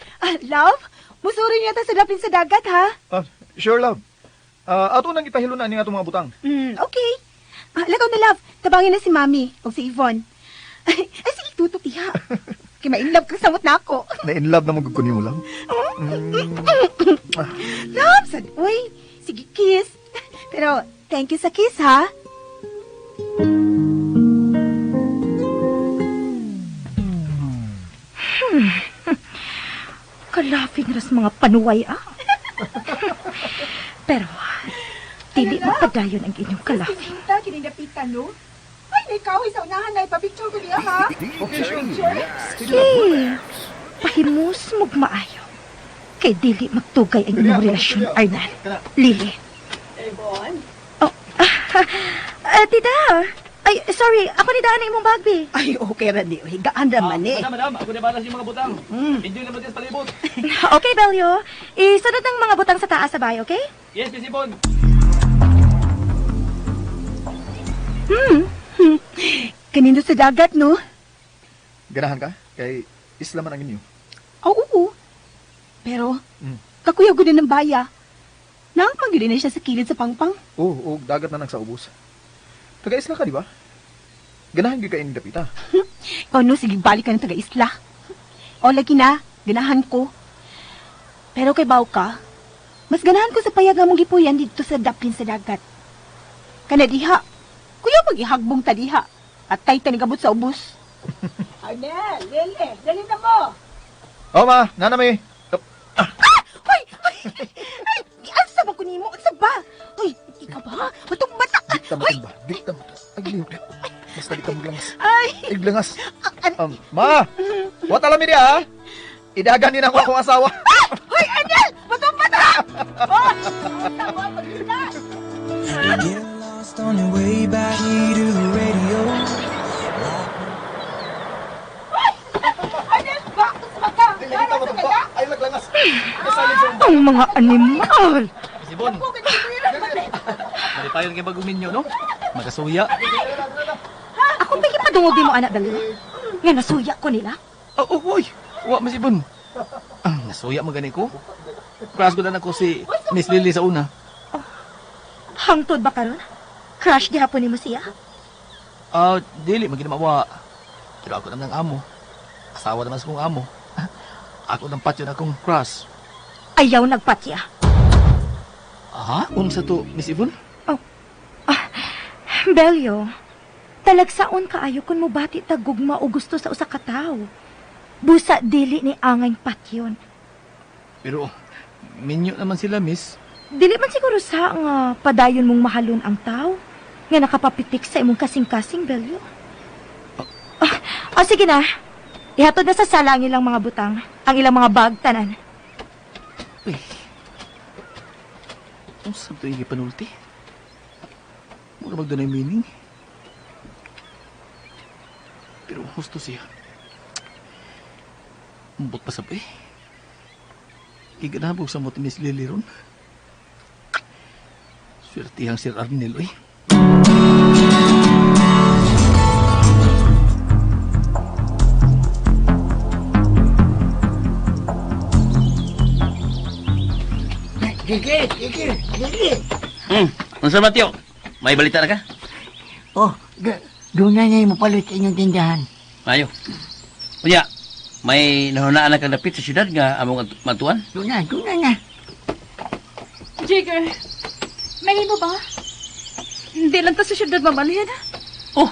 Love, musuri niya ta sa dapin sa dagat, ha? Sure, love. Ato nang ipahilo na ning atong mga butang. Okay. Lagaw na, love. Tabangin na si Mami o si Yvonne. Ay, sige, tutok diha. Kaya ma-inlove ka samot na ako. Na-inlove na magkukunin mo lang. Love, sad. Uy, sige, kiss. Pero, thank you sa kiss, ha? Kalafing ras mga panuway, ah. Pero, dili mapadayon ang inyong kalafing. Kita, kininapitan, no? Ay, ikaw, sa unahan na ipapicture ko niya, ha? Okay, sure. Sige, pahimus mong maayo. Kay dili magtugay ang inyong relasyon, Arnan. Lily. Oh, tita. Ay, sorry. Ako ni daan na imong bagbi. Ay, okay, Randy. Higaan naman, eh. Madam, ako na balas yung mga butang. Enjoy naman din sa palibot. Okay, Belio. Isunod ng mga butang sa taas sabay, okay? Yes, Miss Ibon. Kanino sa dagat, no? Ganahan ka? Kay isla man ang inyo. Oo. Pero, kakuyaw ko din ng baya. Nakapag-yun na siya sa kilid sa pangpang. Oo, dagat na nang sa ubos. Taga-isla ka, di ba? Ganahan ka kainin dapita. O no, sige, balik ka ng taga-isla. O, lagi na. Ganahan ko. Pero kay Baw ka, mas ganahan ko sa payaga mong gipuyan dito sa daplin sa dagat. Kana diha, kuya mag-ihagbong ta diha. At tay tanigabot sa ubos. Arnel, Lele, dali na mo. Oo, ma. Nanami. Ay, asa ba kunimo? Asa ba? Uy, ikaw ba? Matong bata. Dikta mo. Ay, liw. Basta di ka maglangas. Ay, Iglangas. Ma! Wat alam niya, ha? Idagan din ako akong asawa. Hoy, Arnel! Matong bata! Oh, tawa, mag-ina. You get lost on your way back here to the radio. Arnel, bakit sa mata? Dikta mo ito. Ay, laglangas. Ang mga animal! Miss Ibon. Malipayon kayo bagong ninyo, no? Magkasuya. Ako ba ipadungogin mo, anak Belio? Nga nasuya ko nila? Uy! Wa, Miss Ibon. Nasuya mo gani ko. Crush ko na ako si Miss Lily sa una. Hangtod ba karon? Crush di hapon ni mo siya? Dili, maginawa. Pero ako naman ang amo. Asawa naman sa kong amo. Ako ng patyo na akong crush. Ayaw nagpatya. Aha? Unsa to, Miss Ibon? Belio, talagsaon kaayo kun mo bati tagugma o gusto sa usa ka tawo. Busa dili ni angay patyon. Pero, minyo naman sila, Miss. Dili man siguro sa nga padayon mong mahalon ang tawo nga nakapapitik sa imong kasing-kasing, Belio. Sige na. Ihatod na sa sala ang ilang mga butang, ang ilang mga bag tanan. Uy. Ang sabto yung ipanulti. Mura magdoon yung meaning. Pero gusto siya. Umbot pa sabay. Kiganabog sa mo ti Miss Lily ron. Swerte ang Sir Arnel, uy. Sige. Unsa ba, Tio? May balita na ka? Oh, doon na niya mo palit sa inyong tindahan. Mayo. Unya, may nahunaan na kang dapit sa syudad nga among matuan? Doon na. Jigger, may mo ba? Hindi lang ta sa syudad mamalhin. Oh,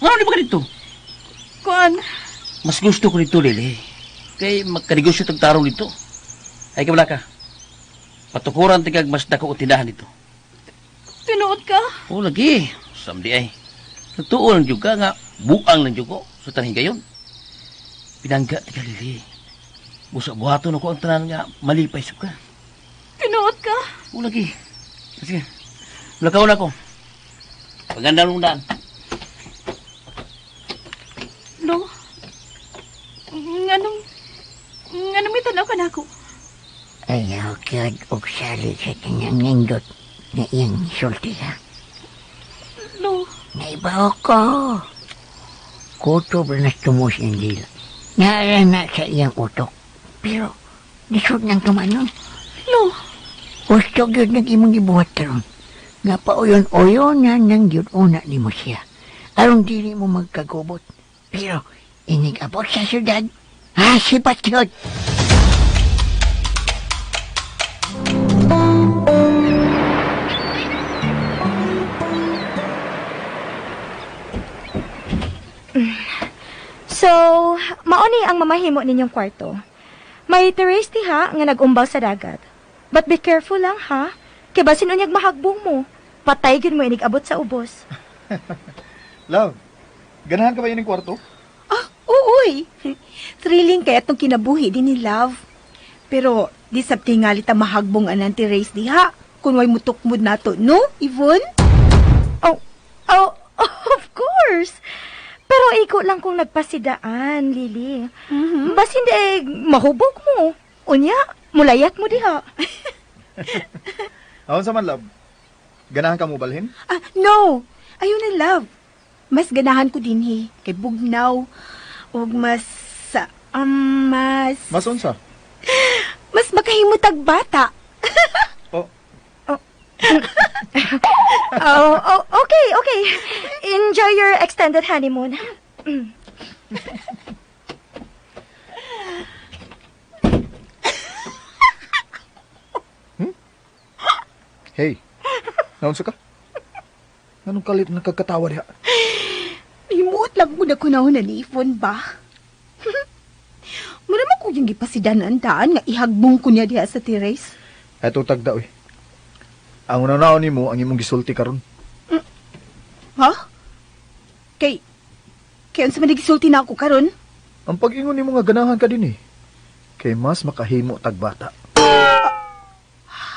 ano di ba ka dito? Kuan, Mas gusto ko dito, Lili. Kay magkanegosyo tag tarong dito. Ay, kabala ka. Patukuran tigag mas dako o tindahan dito. tinuod ka? Oh, lagi. Samdi ay. Natuon lang juga nga buang lang juga sa taning gayon. Pinangga tiga, Lili. Busa-buhaton ako ang tanan nga malipay sa ka. Tinuod ka? Oh, lagi. Sige. Lakaw na ko. Paganda nung daan. No? Nganong may tanaw ka na ako? Ayaw kiyod og sali sa kanyang nindot na iyang sulti ha. No? Naibaw ko. Kutob na tumos yung dila. Naarana sa iyang utok. Pero, lisod niyang tumanon. No? Gusto yun nag imong ibuhat karon. Nga pauyon-uyon na nang yun una ni mo siya. Arong dili mo magkagubot. Pero inig abot sa syudad. Sipat yun. So, mauni ang mamahimo ninyong kwarto. May terrace diha nga nag-umbaw sa dagat. But be careful lang ha. Kay basin unyag mahagbong mo. Patay gyud mo inig abot sa ubos. Love, ganahan ka ba yun ng kwarto? Uy! Thrilling kaya itong kinabuhi din ni Love. Pero, di sa tingali ta mahagbong ananti race diha. Kung way mutukmod nato, no, Yvonne? Oh, of course. Pero iko lang kung nagpasidaan, Lily. Bas hindi mahubog mo. Unya, mulayat mo diha. Awan sa man, love. Ganahan ka mo balhin? No! Ayun na, Love. Mas ganahan ko din, kay bugnaw. O mas Mas unsa? mas makahimutag bata. Okay. Enjoy your extended honeymoon. Hey, naunsa ka? Anong kalit na nagkakatawa diha? Himuot lang mo na kunahon na ni Yvonne ba? Muna ko yung gipasidan ang daan nga ihagbong ko niya diha sa terrace. Eto tagda, oy. Ang unanaon ni mo, ang imong gisulti karon. Ha? Kay unsa man gisulti na ako karon? Ang pag-ingon ni mo nga ganahan ka din eh. Kay mas makahimo tagbata.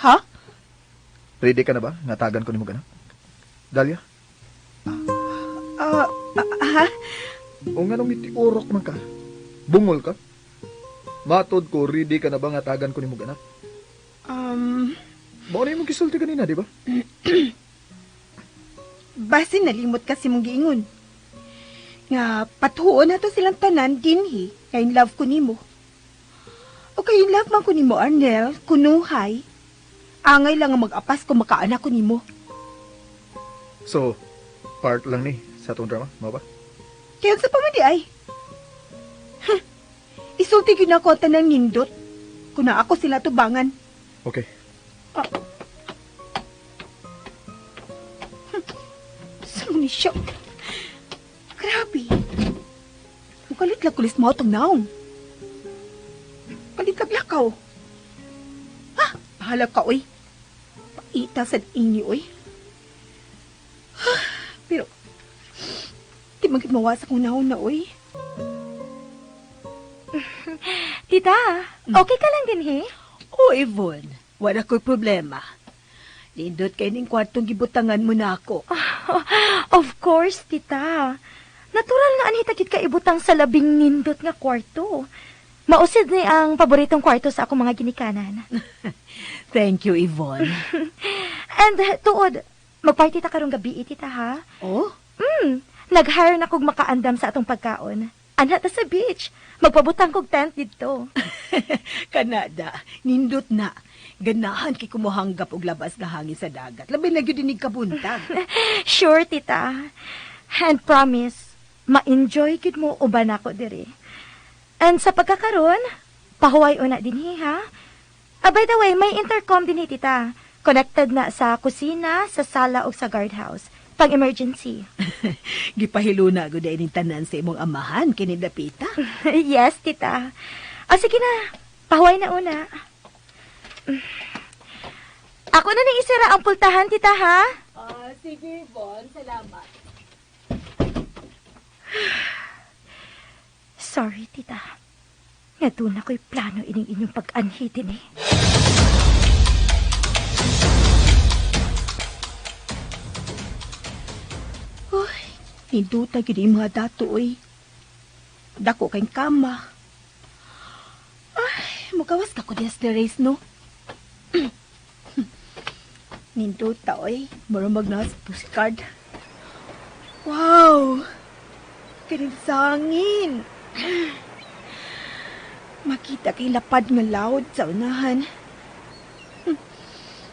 Ha? Ready ka na ba? Natagan ko ni mo gana? Dalia? Ha? O nga nung itiurok man ka? Bungol ka? Matod ko, ready ka na ba nga tagan ko ni mo gana? Mao na yung gisulti kanina, di ba? Basi nalimot kasi mong giingon. Nga patuon na to silang tanan dinhi, kay in love ko nimo. O kay in love man ko nimo, Arnel, kunuhay. Angay lang ang mag-apas kung makaanak ko nimo. So, part lang ni sa itong drama, mo ba? Kaya sa pamadi ay. Isulti yun ako ang tanang nindot. Kung na ako sila tubangan. Okay. Saan ni siya? Grabe. Mukalit lang kulis mo itong naong. Kalit lang lakaw. Bahala ka, oy. Paita sa inyo, oy. Pero, di magiging mawasak mo naong na, oy. Tita, okay ka lang din, he? Oh, Yvonne, wala ko'y problema. Nindot kayo ng kwartong gibutangan mo na ako. Of course, tita. Natural nga anita kit ka ibutang sa labing nindot nga kwarto. Mausid ni ang paboritong kwarto sa akong mga ginikanan. Thank you, Yvonne. And tuod, magparty ta karong gabi, tita, ha? Oh? Nag-hire na kog makaandam sa atong pagkaon. Anha ta sa beach. Magpabutang kog tent dito. Kanada, nindot na. Ganahan kay kumuhanggap og labas na hangin sa dagat. Labi na gyud inig kabuntag. Sure, tita. And promise, ma-enjoy gid mo uban ako diri. And sa pagkakaroon, pahuway una din ha? By the way, may intercom din tita. Connected na sa kusina, sa sala o sa guardhouse. Pang emergency. Gipahilo na gud ining tanan sa imong amahan kini dapita. Yes, tita. Sige na. Pahuway na una. Ako na nang isira ang pultahan, tita, ha? Sige, Bon. Salamat. Sorry, tita. Nga doon ako'y plano ining inyong pag-anhitin eh. Uy, ninduta gyud yung mga dato, oy. Dako kayong kama. Ay, magawas ka ko diya sa race, no? Ninduta, oy. Marumag na sa postcard. Wow! Kinisangin! Makita kay lapad nga laod sa unahan.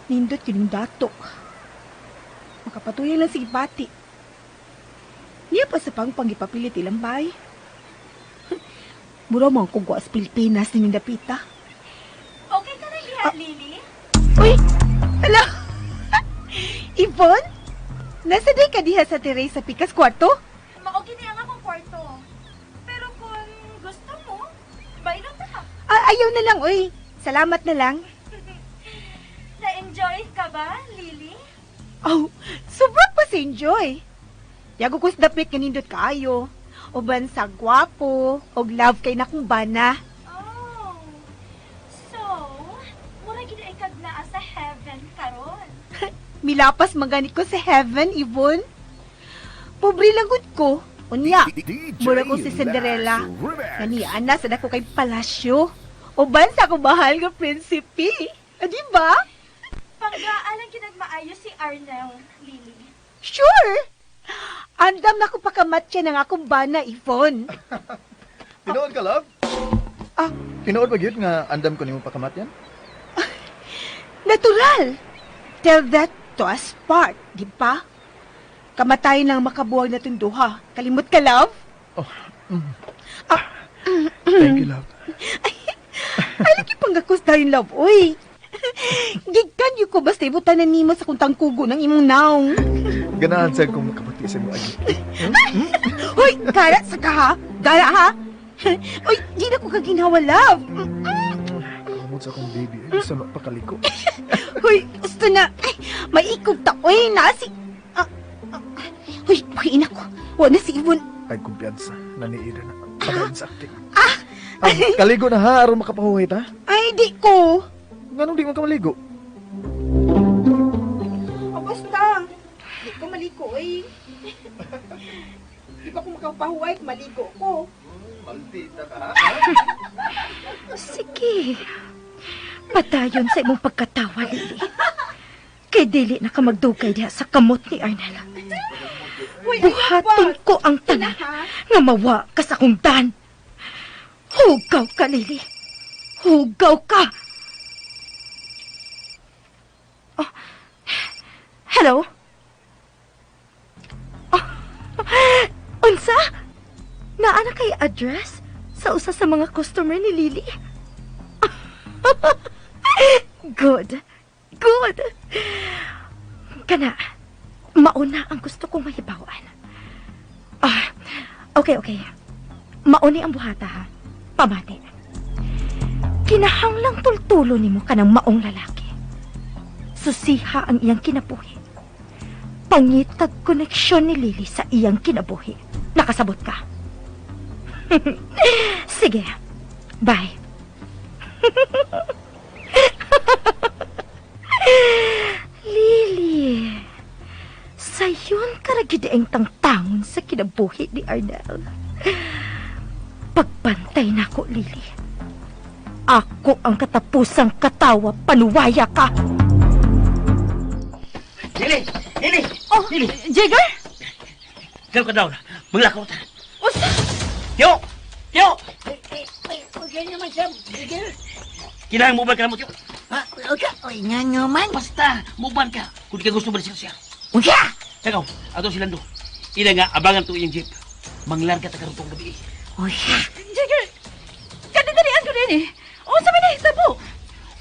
Nindot yun yung dato. Makapatuloy lang sige pati. Niya pa sa panggipapilit ilang bay. Mura mo kung sa Pilipinas ni Dapita. Okay ka na lihat, Lily? Uy! Hala! Yvonne? Nasa day ka diha sa Teresa Picas kwarto? Maogi niya ang akong kwarto. Pero kung gusto mo, bailon ta. Ayaw na lang, uy. Salamat na lang. Na-enjoy ka ba, Lily? Oh, sobrang pa si Enjoy. Yago ko sa dapit kanindot kaayo. Uban sa gwapo, og love kay nakong bana. Oh. So, mura gid ay kag naa sa heaven karon. Milapas maganit ko sa heaven, Yvonne. Pobre lagot ko. Unya, mura ko si Cinderella. Naniaan na sa dako kay palasyo. Uban sa akong bahal nga prinsipe. Di ba? Panggaan ang kinagmaayo si Arnel, Lily. Sure! Andam na ko pakamatya ng akong bana, Yvonne. Tinuod ka, love? Ah. Tinuod ba yun nga andam ko ni mo pakamatyan? Natural! Tell that to us part, di ba? Kamatayan lang makabuwag na tunduha. Kalimot ka, love? Thank you, love. Ay, lagi pang gakos tayo, love, uy. Gigan yung ko basta ibutan na nimo sa kung tangkugo ng imong naong. Ganahan sa kong makapati sa mo agi. Hoy, gara sa ka ha? Gara ha? Uy, di na ko kaginawa, love. Kamot sa akong baby. Ay, gusto na pakaliko. Hoy, gusto na. Ay, maikog ta. Uy, nasi. Hoy, pakiin ako. Wala na si Yvonne. Ay, kumpiyansa. Naniira na. Panahin sa acting. Kaligo na ha, aron makapahuhay ta. Ay, di ko. Ganun di mo ka maligo. Basta. Di ko maliko, eh. Di ba ko makapahuway, maligo ko. Maldita ka, ha? Sige. Padayon sa imong pagkatawa, Lily. Kay dili na ka magdugay diha sa kamot ni Arnel. Buhaton ko ang tanan nga mawa ka sa akong dan. Hugaw ka, Lily. Hugaw ka. Oh. Hello? Oh. Unsa? Naana kay address sa usa sa mga customer ni Lily? Good. Good. Kana, mauna ang gusto kong mahibawan. Okay. Mauni ang buhata, ha? Pamati. Kinahanglang tultulo nimo kanang maong lalaki. Susiha ang iyang kinabuhi. Pangitag koneksyon ni Lily sa iyang kinabuhi. Nakasabot ka? Sige. Bye. Lily, sayon karagidaeng tangtangon sa kinabuhi ni Arnel. Pagbantay na ko, Lily. Ako ang katapusang katawa, panuwaya ka. Lily! Oh, Lily! Jigger? Ikaw ka daw. Maglakaw ta. Usa? Yo! Okay naman siya, Jigger. Kailangan mo ba ka na mo, Yo? Ha? Uy, nga naman. Basta, muban ka. Kung di ka gusto ba siya. Usa! Ikaw, ato silando. Ina nga, abangan to iyang jeep. Manglarga ta karong gabi. Usa! Jigger, kadidarian ko din eh. O, sa may nahitabo.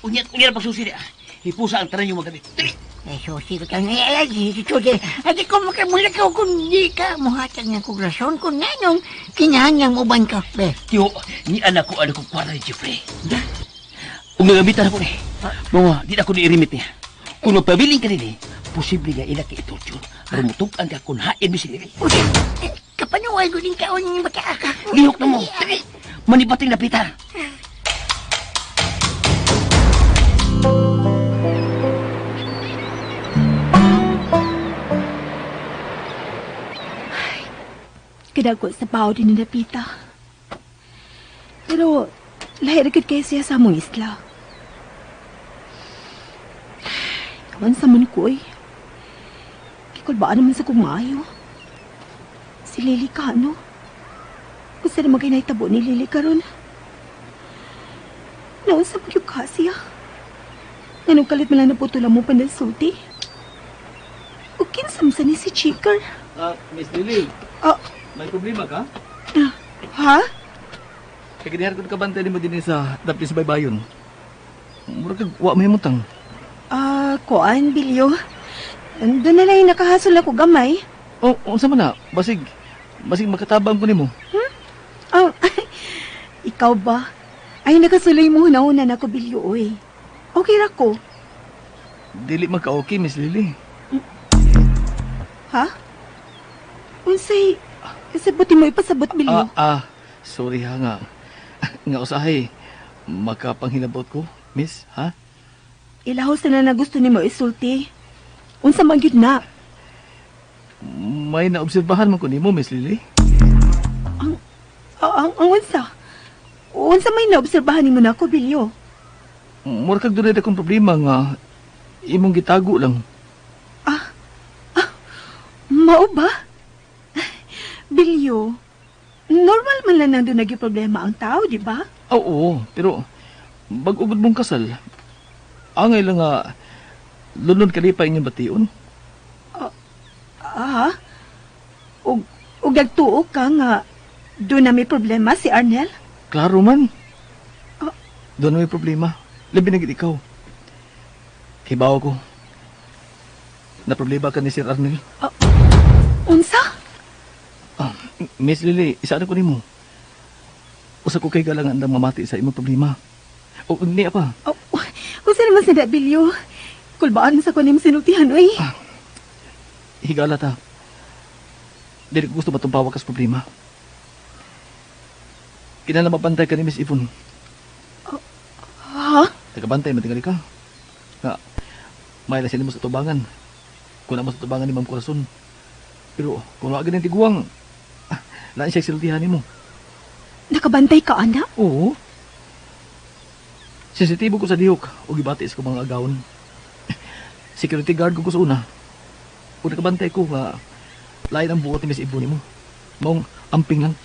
Unyat pagsusi niya. Hipusa ang tanan yung magamit. Dali! Ay, susi ko tayo. Ay, susi. Ay, ko makamulakaw kung di ka. Muhatag nga kong rason kung nanong kinahanggang uban ka. Be. Yo, ni anak ko kwarta ni Jeffrey. Kung nagamitan ako ni, mga di na ako ni-irimit niya. Kung magpabiling ka nila, posible nga ila ka itorture. Rumutukan ka kung hain mo sila. Usa! Kapanuway ko din kaon yung makaaka. Lihok na mo. Dali! Manibating na pitar. Kadako sa pao din ni Napita. Pero, lahir agad kayo siya sa among isla. Kaman sa man ko eh. Kikul ba naman sa kumayo? Si Lily ka, ano? Gusto naman kayo naitabo ni Lily karon. Naunsa mo yung ka siya. Anong kalit mo lang naputulang mo pandalsulti? O kinsa Samsa ni si Chikar. Miss Lily, Ah, may problema ka? ha? Kaya ganihar ko kabantay mo din sa dapis baybayon. Mura kag wa may mutang. Kuan, Bilyo. Doon na lang yung nakahasol ako gamay. Oh, unsa man na? Basig makatabang ko nimo. Oh, ikaw ba? Ay, nakasuloy mo na na ko, Bilyo, oy. Okay ra ko. Dili magka-okay, Miss Lily. Ha? Unsay, sabuti mo ipasabot, Bilyo. Sorry ha nga. Nga usahay, makapanghilabot ko, Miss, ha? Ilahos na gusto ni mo isulti. Unsa man gyud na? May naobserbahan man ko nimo, Miss Lily. Ang unsa? Unsa may naobserbahan nimo nako, Bilyo? Mura kag dunay akong problema nga imong gitago lang. Mao ba? Bilyo, normal man lang nang doon naging problema ang tao, di ba? Oo, pero bag-ugod mong kasal, angay lang nga lunod kalipay inyong bation. Ug nagtuo ka nga doon na may problema si Arnel? Klaro man. Doon may problema. Labi na gid ikaw. Hibaw ko. Na problema ka ni Sir Arnel. Unsa? Miss Lily, isa na ko nimo. Usa ko kay galangan andang mamati sa imong problema. O niya pa. Unsa naman sa Bilyo? Kulbaan sa kunim sinultihan, oy. Higala ta. Dili ko gusto matumpawa kas problema. Kinala mapantay ka ni Miss Yvonne. Ha? Tagabantay, matingali ka. Nga, may lasin mo sa tubangan. Kung mo sa tubangan ni Ma'am Corazon. Pero kung wala ganyan tiguang, laan siya siltihan mo. Nakabantay ka, anak? Oo. Sensitibo ko sa dihok o gibatis ko mga agawon. Security guard ko sa una. Kung nakabantay ko nga, lain ang buot ni Miss Yvonne mo. Maong amping lang.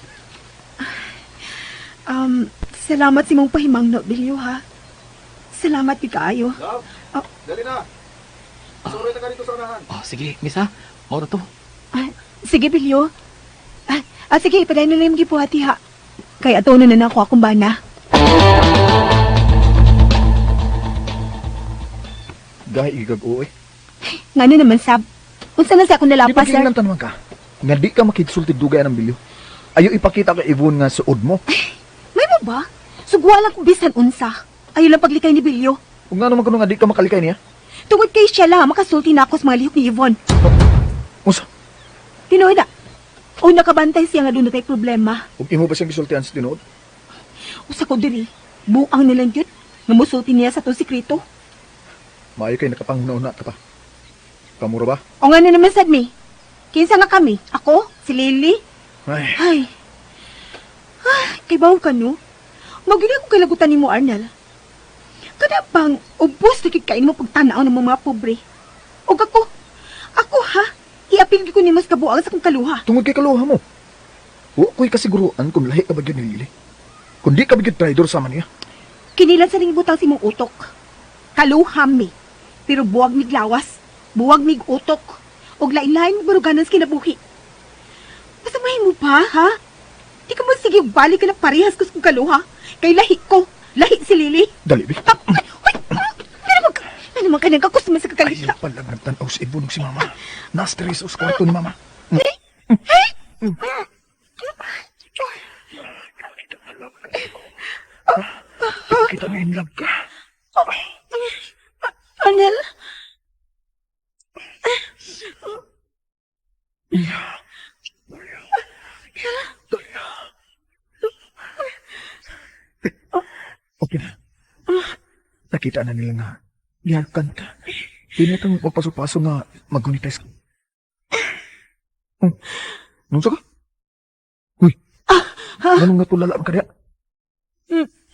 Salamat si mong pahimang no, Bilyo, ha? Salamat di kaayo. Dali na. Sorry na ka dito sa unahan. Sige, Miss ha. Maura to. Sige, Bilyo. Sige, ipaday na lang yung gipuhati, ha? Kaya ato na ako akong bana. Gahi igag uwi. Ngano naman, Sab? Unsa na sa akong Di nalapas, pa sir? kinang tanong ka. Nga di ka makiksulti dugay ng bilyo. Ayaw ipakita kay Yvonne nga suod mo. May mo ba? Sugwa lang kung bisan unsa. Ayaw lang paglikay ni Bilyo. Kung nga naman nga di ka makalikay niya. Tungod kay siya lang, makasulti na ako sa mga lihok ni Yvonne. Usa, Tinoy na. O nakabantay siya nga doon na tayo problema. huwag imo ba siyang gisultihan sa tinood? Usa ko diri. Buang nilang yun. Namusulti niya sa to sikreto. Maayo kay nakapangunauna ta pa. Kamura ba? O nga na naman, Sadmi. Kinsa nga kami? Ako? Si Lily? Ay, Kay baw ka, no? Magili ko kalagutan ni mo, Arnel. Kada bang ubos na kikain mo pagtanaw ng mga pobre. O ako ha? Iapil ko ni mas kabuang sa kong kaluha. tungod kay kaluha mo. Huwag ko'y kasiguruan kung lahi ka bagyan ni Lili. Kung di ka bagyan traidor sa niya. Kinilan sa ring butang si mong utok. Kaluha mi. Pero buwag mig lawas. Buwag mig utok. Og lain-lain baruganan sa kinabuhi. Masamahin mo pa, ha? Di ka mo sige balik ka na parehas ko sa kong kaluha. Kay lahi ko. Lahi si Lily. Dali, Bi. Ano naman ka nagkakusman sa kakalita? Ayaw pala nagtanaw si Ibunog si Mama. Na-stress sa kwarto ni Mama. Kita na in love ka. Arnel? Okay na. Nakita na nila nga. Lihakan ka. Hindi na itong magpaso-paso nga mag-unitize ka. Nung ka? Uy. Ganun nga tulala ka niya?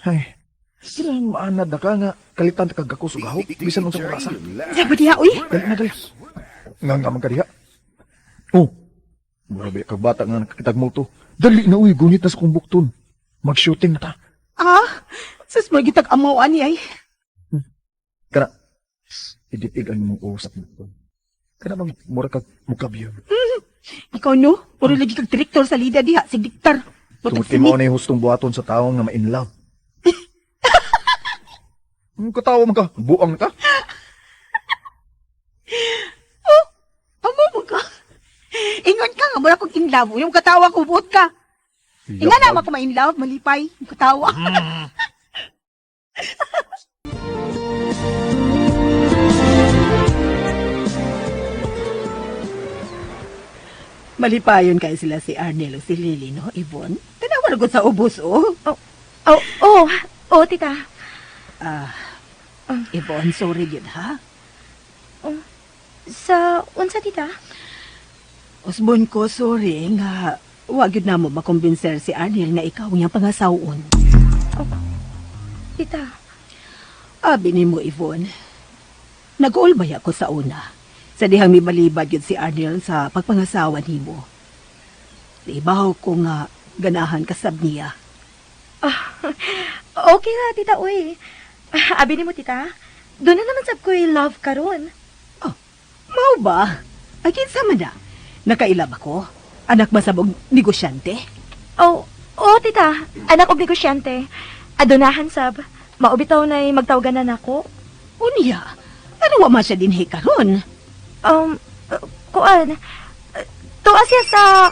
Ay. Kailangan maanad na ka nga. Kalitan ka gako sugaho. Bisan nung sa kurasa. Sabi diha, uy. Dali na, dali. Nga man ka diha. Oh. Grabe, kag bata nga nakakitag mo to. Dali na, uy. Gunit na sa kong bukton. Mag-shooting na ta. Sus, magitag amawaan niya, ay. Kana, iditig ang mong usap mo to. Kana bang mura kag mukabyo. Ikaw no, puro lagi kag direktor sa lida diha, si Diktar. Tungod kay mao na yung hustong buhaton sa tawo nga ma-in love. Ang katawa man ka, buang ka. Amo mo ka. Ingon ka nga, mula kong in love. Yung katawa ko, buot ka. Inga naman ko ma-in love, malipay. Yung katawa. Malipayon kayo sila si Arnel o si Lily, no, Yvonne? Tanawa na sa ubos, oh. Oh, tita. Yvonne, sorry yun, ha? Sa unsa tita? Osbon ko, sorry, nga wag yun na mo makumbinser si Arnel na ikaw niyang pangasawon. Tita. Abi ni mo, Yvonne, nag-ulbay ako sa una. Sa dihang may balibad yun si Arnel sa pagpangasawa ni mo. Ibaw ko nga ganahan kasab niya. Okay ra tita uy. Abi ni mo tita. Doon na naman sab ko'y love karon. Mao ba? Agin sama na. Nakailab ako. Anak masabog negosyante. Oh, tita. Anak og negosyante. Adonahan sab. Maubitaw na'y magtawagan na nako. Unya, ano wa man siya dinhi karon? Kuan. Tuwa siya sa...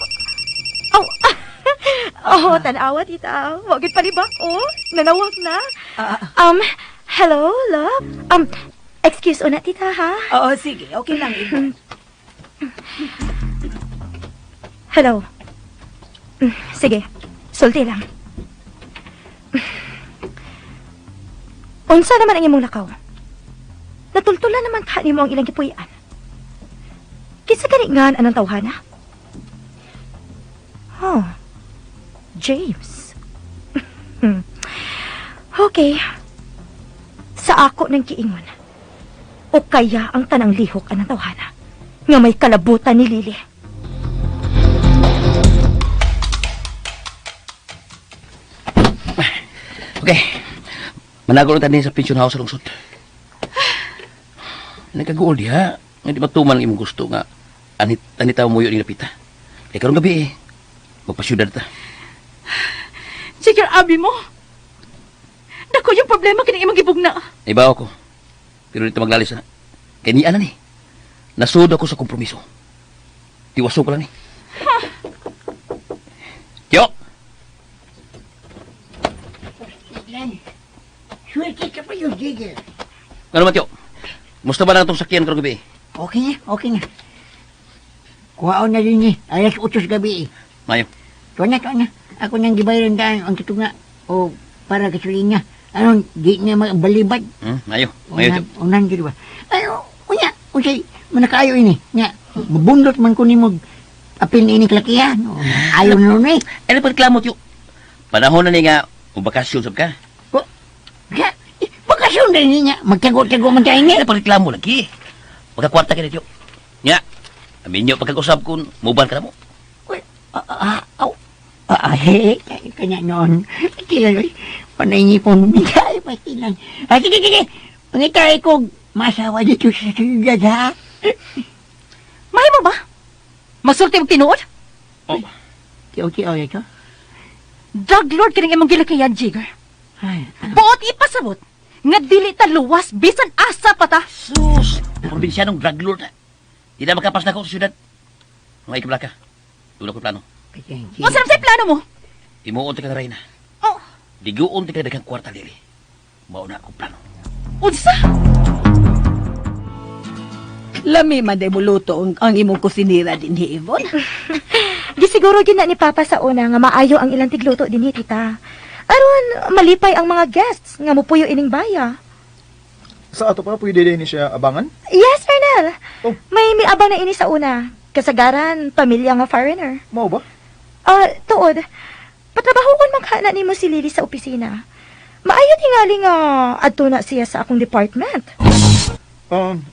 tanawa, tita. Wag it palibak, nanawag na. Hello, love? Excuse una, tita, ha? Oo, sige. Okay lang, Yvonne. Hello. Sige, sulti lang. Unsa naman ang imong lakaw? Natultulan naman ka nimo ang ilang gipuy-an. Kisa ganingan anang tawhana? James. Okay. Sa ako ng kiingon. O kaya ang tanang lihok anang tawhana nga may kalabutan ni Lily. Okay. Managol na sa pension house sa lungsod. Nagkaguol diha. Nga di matuman ang imong gusto nga anitaw mo yun nilapita. Eh karong gabi magpasyudad ta. Sige, abi mo. Dako yung problema kini imong gibugna. Ibaw ko. Pero dito maglalis na. Kaya ni ana ni. Nasud ako sa kompromiso. Tiwaso ko lang ni. Tiyo! Swerte ka pa yung Jigger. Ano man, Tiyo? Musta ba na itong sakyan karong gabi? Okay na. Kuhaon na rin ni. Alas 8 gabi. Mayo. Tuwa na. Ako nang gibayaran daan ang tutunga. O para gasolina. Anong di niya balibad. Mayo. Mayo, Tiyo. Unan dito ba? Ay, unya. Unsay, manakayo ini. Nga, mabundot man ko ni mo. Apil ini kalakihan. Ayaw na nun eh. Ano pa reklamo, Tiyo? Panahon na ni nga, bakasyon sab ka. Kaya, bakasyon na niya. Magtago-tago man tayo Ano pa reklamo lagi? Magkakwarta ka na, Tiyo. Nga, aminyo pagkag-usap kung mubal ka na mo. Kanya noon. Kaya, panayipon bigay, pati lang. Sige. Pangitay ko, masawa dito sa sugad, ha? Mahay mo ba? Masulti mo tinuod? Tiyo, ito. Drug lord kining imong gilakayan, Jigger. Ay, Buot ipasabot. Nga dili ta luwas, bisan asa pa ta. Sus! Probinsyanong drug lord na. Di na makapas na ako sa syudad. Mga ikabla ka. Doon ako plano. O sarap sa plano mo? Imuon ka na rin na. Oh, Diguon ka na dagang kwarta, Lili. Mauna akong plano. unsa? Lami man day muluto ang imong kusinira din ni Yvonne. Gisiguro gyud na ni Papa sa una nga maayo ang ilang tigluto dinhi tita. Aron malipay ang mga guests nga mupuyo ining baya. Sa ato pa, pwede din siya abangan? Yes, Arnel. Oh. May abang na ini sa una. Kasagaran, pamilya nga foreigner. Mao ba? Tuod. Patrabahon man kana nimo si Lily sa opisina. Maayo tingali nga adto na siya sa akong department.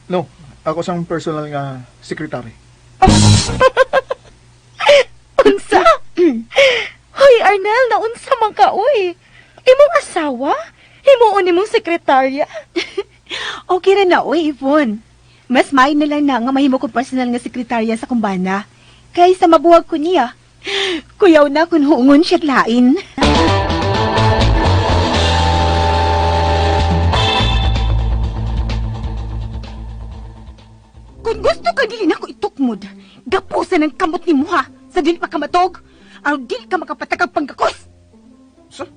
No. Ako sang personal nga secretary. Unsa? Hoy, Arnel, naunsa man ka, uy. Imong asawa? Himuon nimong sekretarya? Okay ra na, Yvonne. Mas main na lang na nga mahimo ko personal nga sekretarya sa kumbana. Kaysa mabuwag ko niya. Kuyaw na kung huungon siya lain. Kung gusto ka dili na ko itukmod, gapusan ang kamot ni Muha sa dili pa ka matog, aron dili ka makapatagag panggakos. Sa?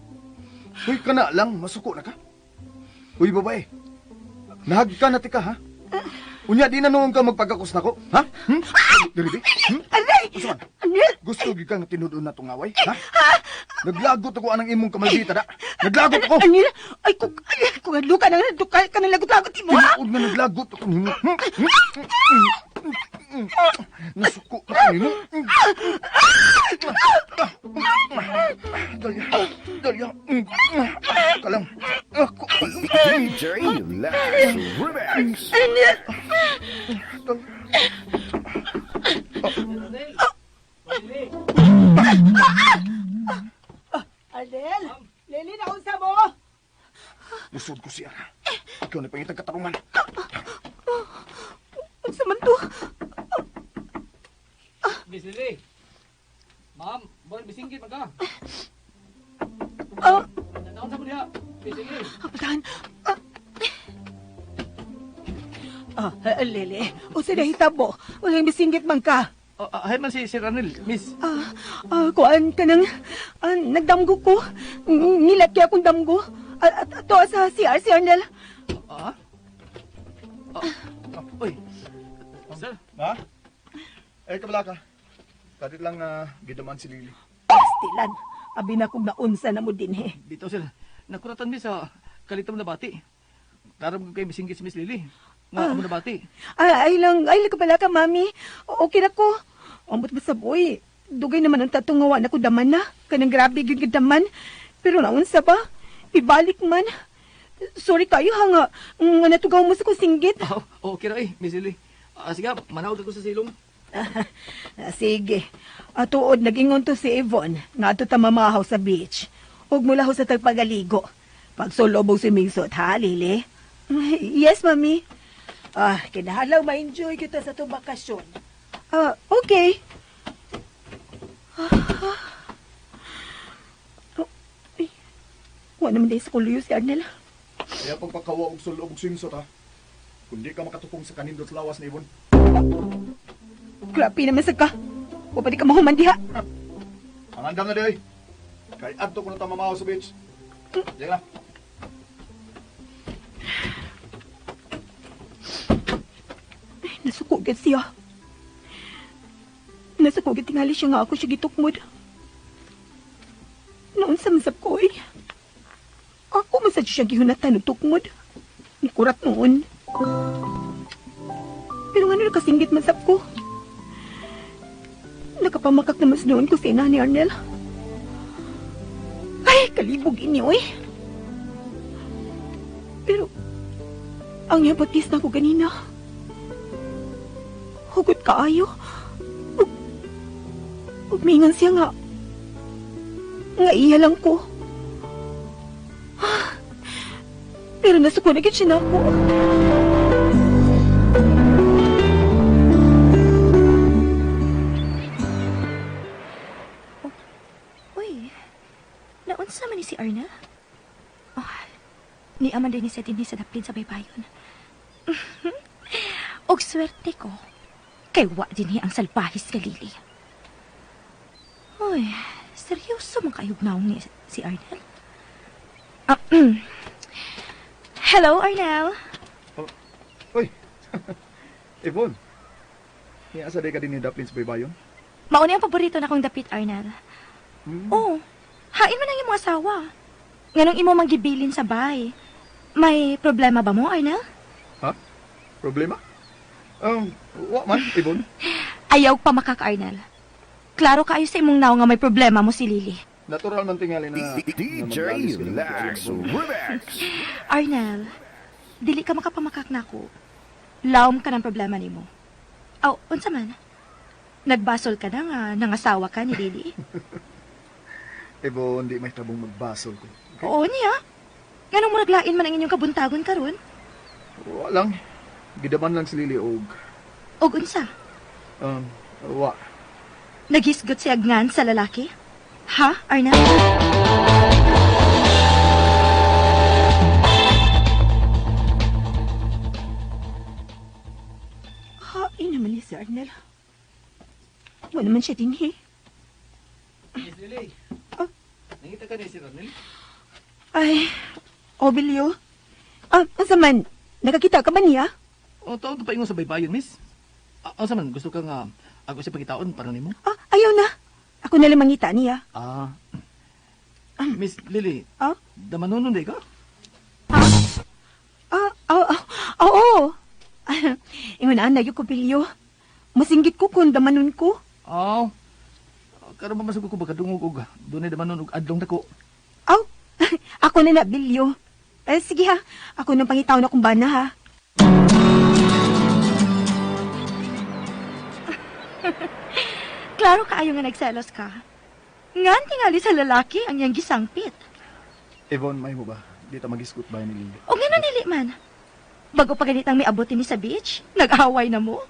Uy, kana lang, masuko na ka. Uy, babae. Nahag ka na tika, ha? Unya, di na noon ka magpagkakos na ko, ha? Diri, Aray! Usaman, Anil! gusto gi kang tinudon na tungaway, ha? Naglagot ako anang imong kamaldita, da. Naglagot ako! Anil! Ay, kung adlo ka na nadukay ka na lagot-lagot mo, ha? Tinuod na naglagot ako nimo. Nasuko na kanino. Dalya. Kalang. Ako. DJ Lex Remix. Adel! Lili, naunsa mo! Lusod ko siya. Ikaw na pangitang katarungan. Ang saman to? Miss Lily. Ma'am, buwan bisinggit magka. Nanaon sa mo diha. Miss Lily. Apasan! Lili, unsa na hitabo? Walang bisinggit man ka. Ahay man si Ranel, miss. Kuan ka nang nagdamgo ko. Ngilat kaya akong damgo. Ato sa CR, si Arnel. Uy. Sir. Ha? Eh, kabala ka. Kadit lang gidaman si Lily. Pastilan. Abi na kong naunsa na mo din, he. Dito sir. Nakuratan mi sa kalitom na bati. Karam ko kay bisinggit si Miss Lily. Nga amo na bati. Ay lang ka pala ka, mami. Okay na ko. Ambot ba sa boy? Dugay naman ang tatungawa na ko daman na. Kanang grabe yung daman. Pero naunsa ba? Ibalik man. Sorry kayo ha nga natugaw mo sa kusinggit. Okay na Miss Lily. Sige, manawag ako sa silong. Sige. Tuod, nag-ingon to si Yvonne nga ato ta mamahaw sa beach. Huwag mo laho sa tagpagaligo. Pag sulobog si Mingsot, ha, Lili? Yes, mami. Kinahalaw ma-enjoy kita sa itong bakasyon. Okay. Wala naman din sa kuluyo si Arnel. Kaya pagpakawa og sulog og swimsuit, ha? Kung di ka makatupong sa kanindot lawas ni Ibon. Grabe naman sa ka. O pa di ka mahuman diha. Ang andam na di, kay adto ko na mamahaw sa beach. Diyan na. Nasukugit siya. Nasukugit tingali siya nga ako siya gitukmod. Noon sa masap ko ako masad siya gihunatan ng tukmod. Nikurat noon. Pero nga nakasinggit masap ko. Nakapamakak na mas noon ko sa ina ni Arnel. Ay, kalibog ini, oy. Pero, ang yabatis na ko ganina. Hugot kaayo. Umingan siya nga. Nga iya lang ko. Pero nasukunagit siya na ako. Uy, naunsa man ni si Arna? Ni aman din ni sa dinhi sa daplin sa baybayon. Og swerte ko. Kay wa dinhi ang salpahis ka Lily. Uy, seryoso man kayog naong ni si Arnel? Hello, Arnel. Uy, Ibon. Asa day ka din ni Daplin sa baybayon? Mauna ang paborito na kong dapit, Arnel. Oh, hain man ang imong asawa. Nganong imo manggibilin sa bay. May problema ba mo, Arnel? Ha? Problema? Wa man, Ibon. Ayaw pa makaka-Arnel. Klaro kaayo sa imong naw nga may problema mo si Lily. Natural man tingali na... DJ Lex Remix. Arnel, dili ka makapamakak na ako. Lawom ka ng problema nimo. Unsa man? Nagbasol ka na nga, nangasawa ka ni Lily. Ibon, di may tabong magbasol ko. Oo niya. Ganong mo naglain man ang inyong kabuntagon karon? Walang. gidaman lang si Lily og Og unsa? wa. Nagisgot si Agnan sa lalaki? Ha, Arnel? Hain naman niya si Arnel. Wala naman siya din, Miss Lily. Ah. Nangita ka ni si Ronel? Ay, Obilio. Asa man, nakakita ka ba niya? O, taon ka pa ingon sa baybayon, miss. Asa man, gusto ka nga ako siya pagkitaon para nimo? Ayaw na. Ako na lang mangita niya. Miss Lily. Ah? Damanon day ka? Oo. Ingon na, nagyo ko, Bilyo. Masinggit ko kung damanon ko. Aw. Karon ba masugod ko bagadungog og dunay damanon og adlong dako. Ako na, Bilyo. Sige ha, ako nang pangitaw na kung bana ha. Klaro kaayo nga nagselos ka. Ngan tingali sa lalaki ang iyang gisangpit. Yvonne, may mo ba? Di ta magisgot ba ni Lily? O nga nili man. Bago pa ganitang may abutin ni sa beach, nag-away na mo.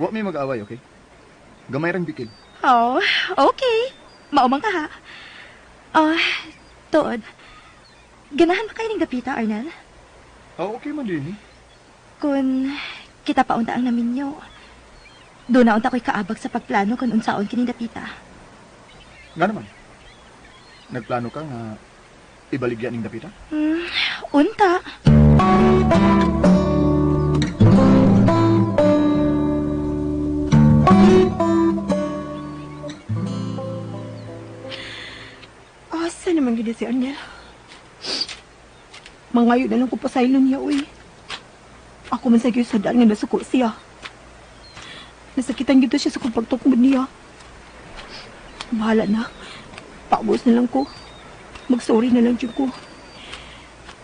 Wa may mag-away, okay? Gamay rang bikid. Oh, okay. Maumang ka ha. Tood. Ganahan makain ng gapita, Arnel. Okay man din. Kung kita paunta ang naminyo, doon na unta ko'y kaabag sa pagplano kung unsaon kining dapita. Nga naman. Nagplano ka nga ibaligyan ng dapita? Unta. Asa naman gina si Arnel? Mangayo na lang ko pasaylon niya, uy. Ako man sa kayo sa daan nga nasuko siya. Nasakitan gito siya sa kong pagtukmod niya. Bahala na. Paubos na lang ko. Mag-sorry na lang dyan ko.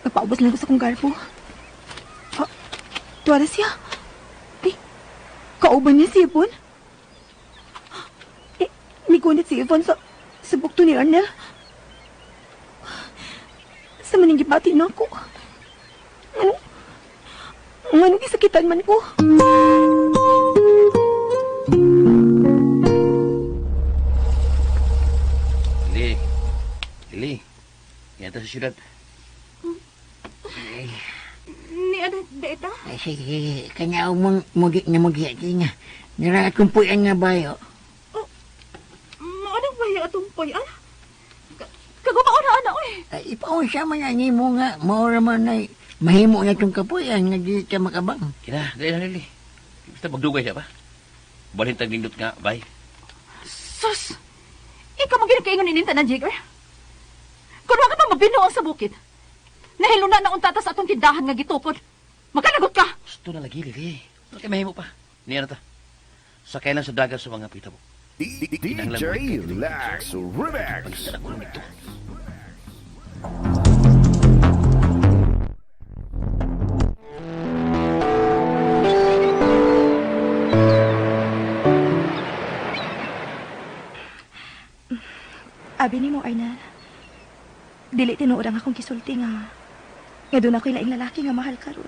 Nagpaubos lang ko sa kong garpo. Tuwara siya. Kauban niya si Yvonne. Nigunit si Yvonne sa bukto ni Arnel. Sa maningibati na ako. Anong isakitan man ko? Lily. Yan sa syudad. Ni ano, deta? Ay, sige, kanya umong mugi na mugi nga. Nira kumpuyan nga bayo. Maanong bayo atong poyan? Kagumao na ana, oy. Ay, ipaon siya man yan mo nga. Maura man ay mahimo na itong kapuyan nga di siya makabang. Kina, dali na Lily. Basta magdugay siya ba? Balintag nindot nga, bye. Sus! Ikaw magiging ininta ng Jigger? Kung wag ka pa mabinuang sa bukid, nahilo na naunta ta sa atong tindahan nga gitukod. Magkanagot ka! Gusto na lagi, Lily. Okay, mahimo pa. Niya na ta. Sakay lang sa dagat sa mga pita mo. DJ Lax Remix. Abi ni mo, Arnel. Dili tinuod ang akong kisulti nga doon ako'y laing lalaki nga mahal karon.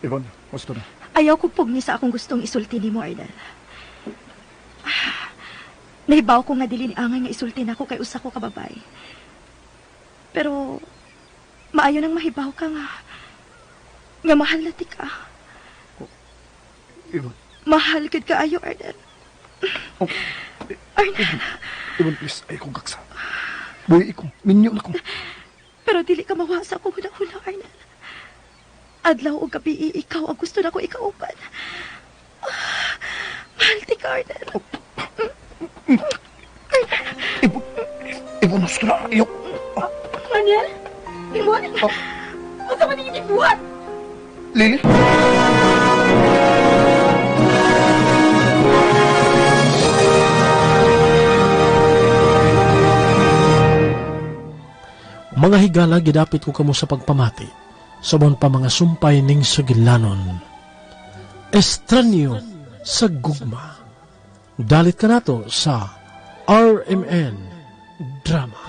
Yvonne, gusto na. Ayaw ko pugni sa akong gustong isulti ni mo, Arnel. Nahibaw ko nga dili ni angay nga isulti na ako kay usa ko kababay. Pero maayo nang mahibaw ka nga mahal na ti ka. Yvonne. Mahal gud ka ayo, Arnel. Arnel. Yvonne, please, ay kong kaksa. Buhay ko, minyo na ko. Pero dili ka mawa sa akong hula-hula, Arnel. Adlaw o gabi, ikaw ang gusto na ko ikauban. Mahal ti ka, Arnel. Ibon, gusto na. Ayok. Arnel? Ibon? Ano sa maningin buhat? Lily? Mga higala, gidapit ko kamo sa pagpamati. Sabon pa mga sumpay ning sugilanon. Estranyo sa gugma. Dalit ka nato sa RMN Drama.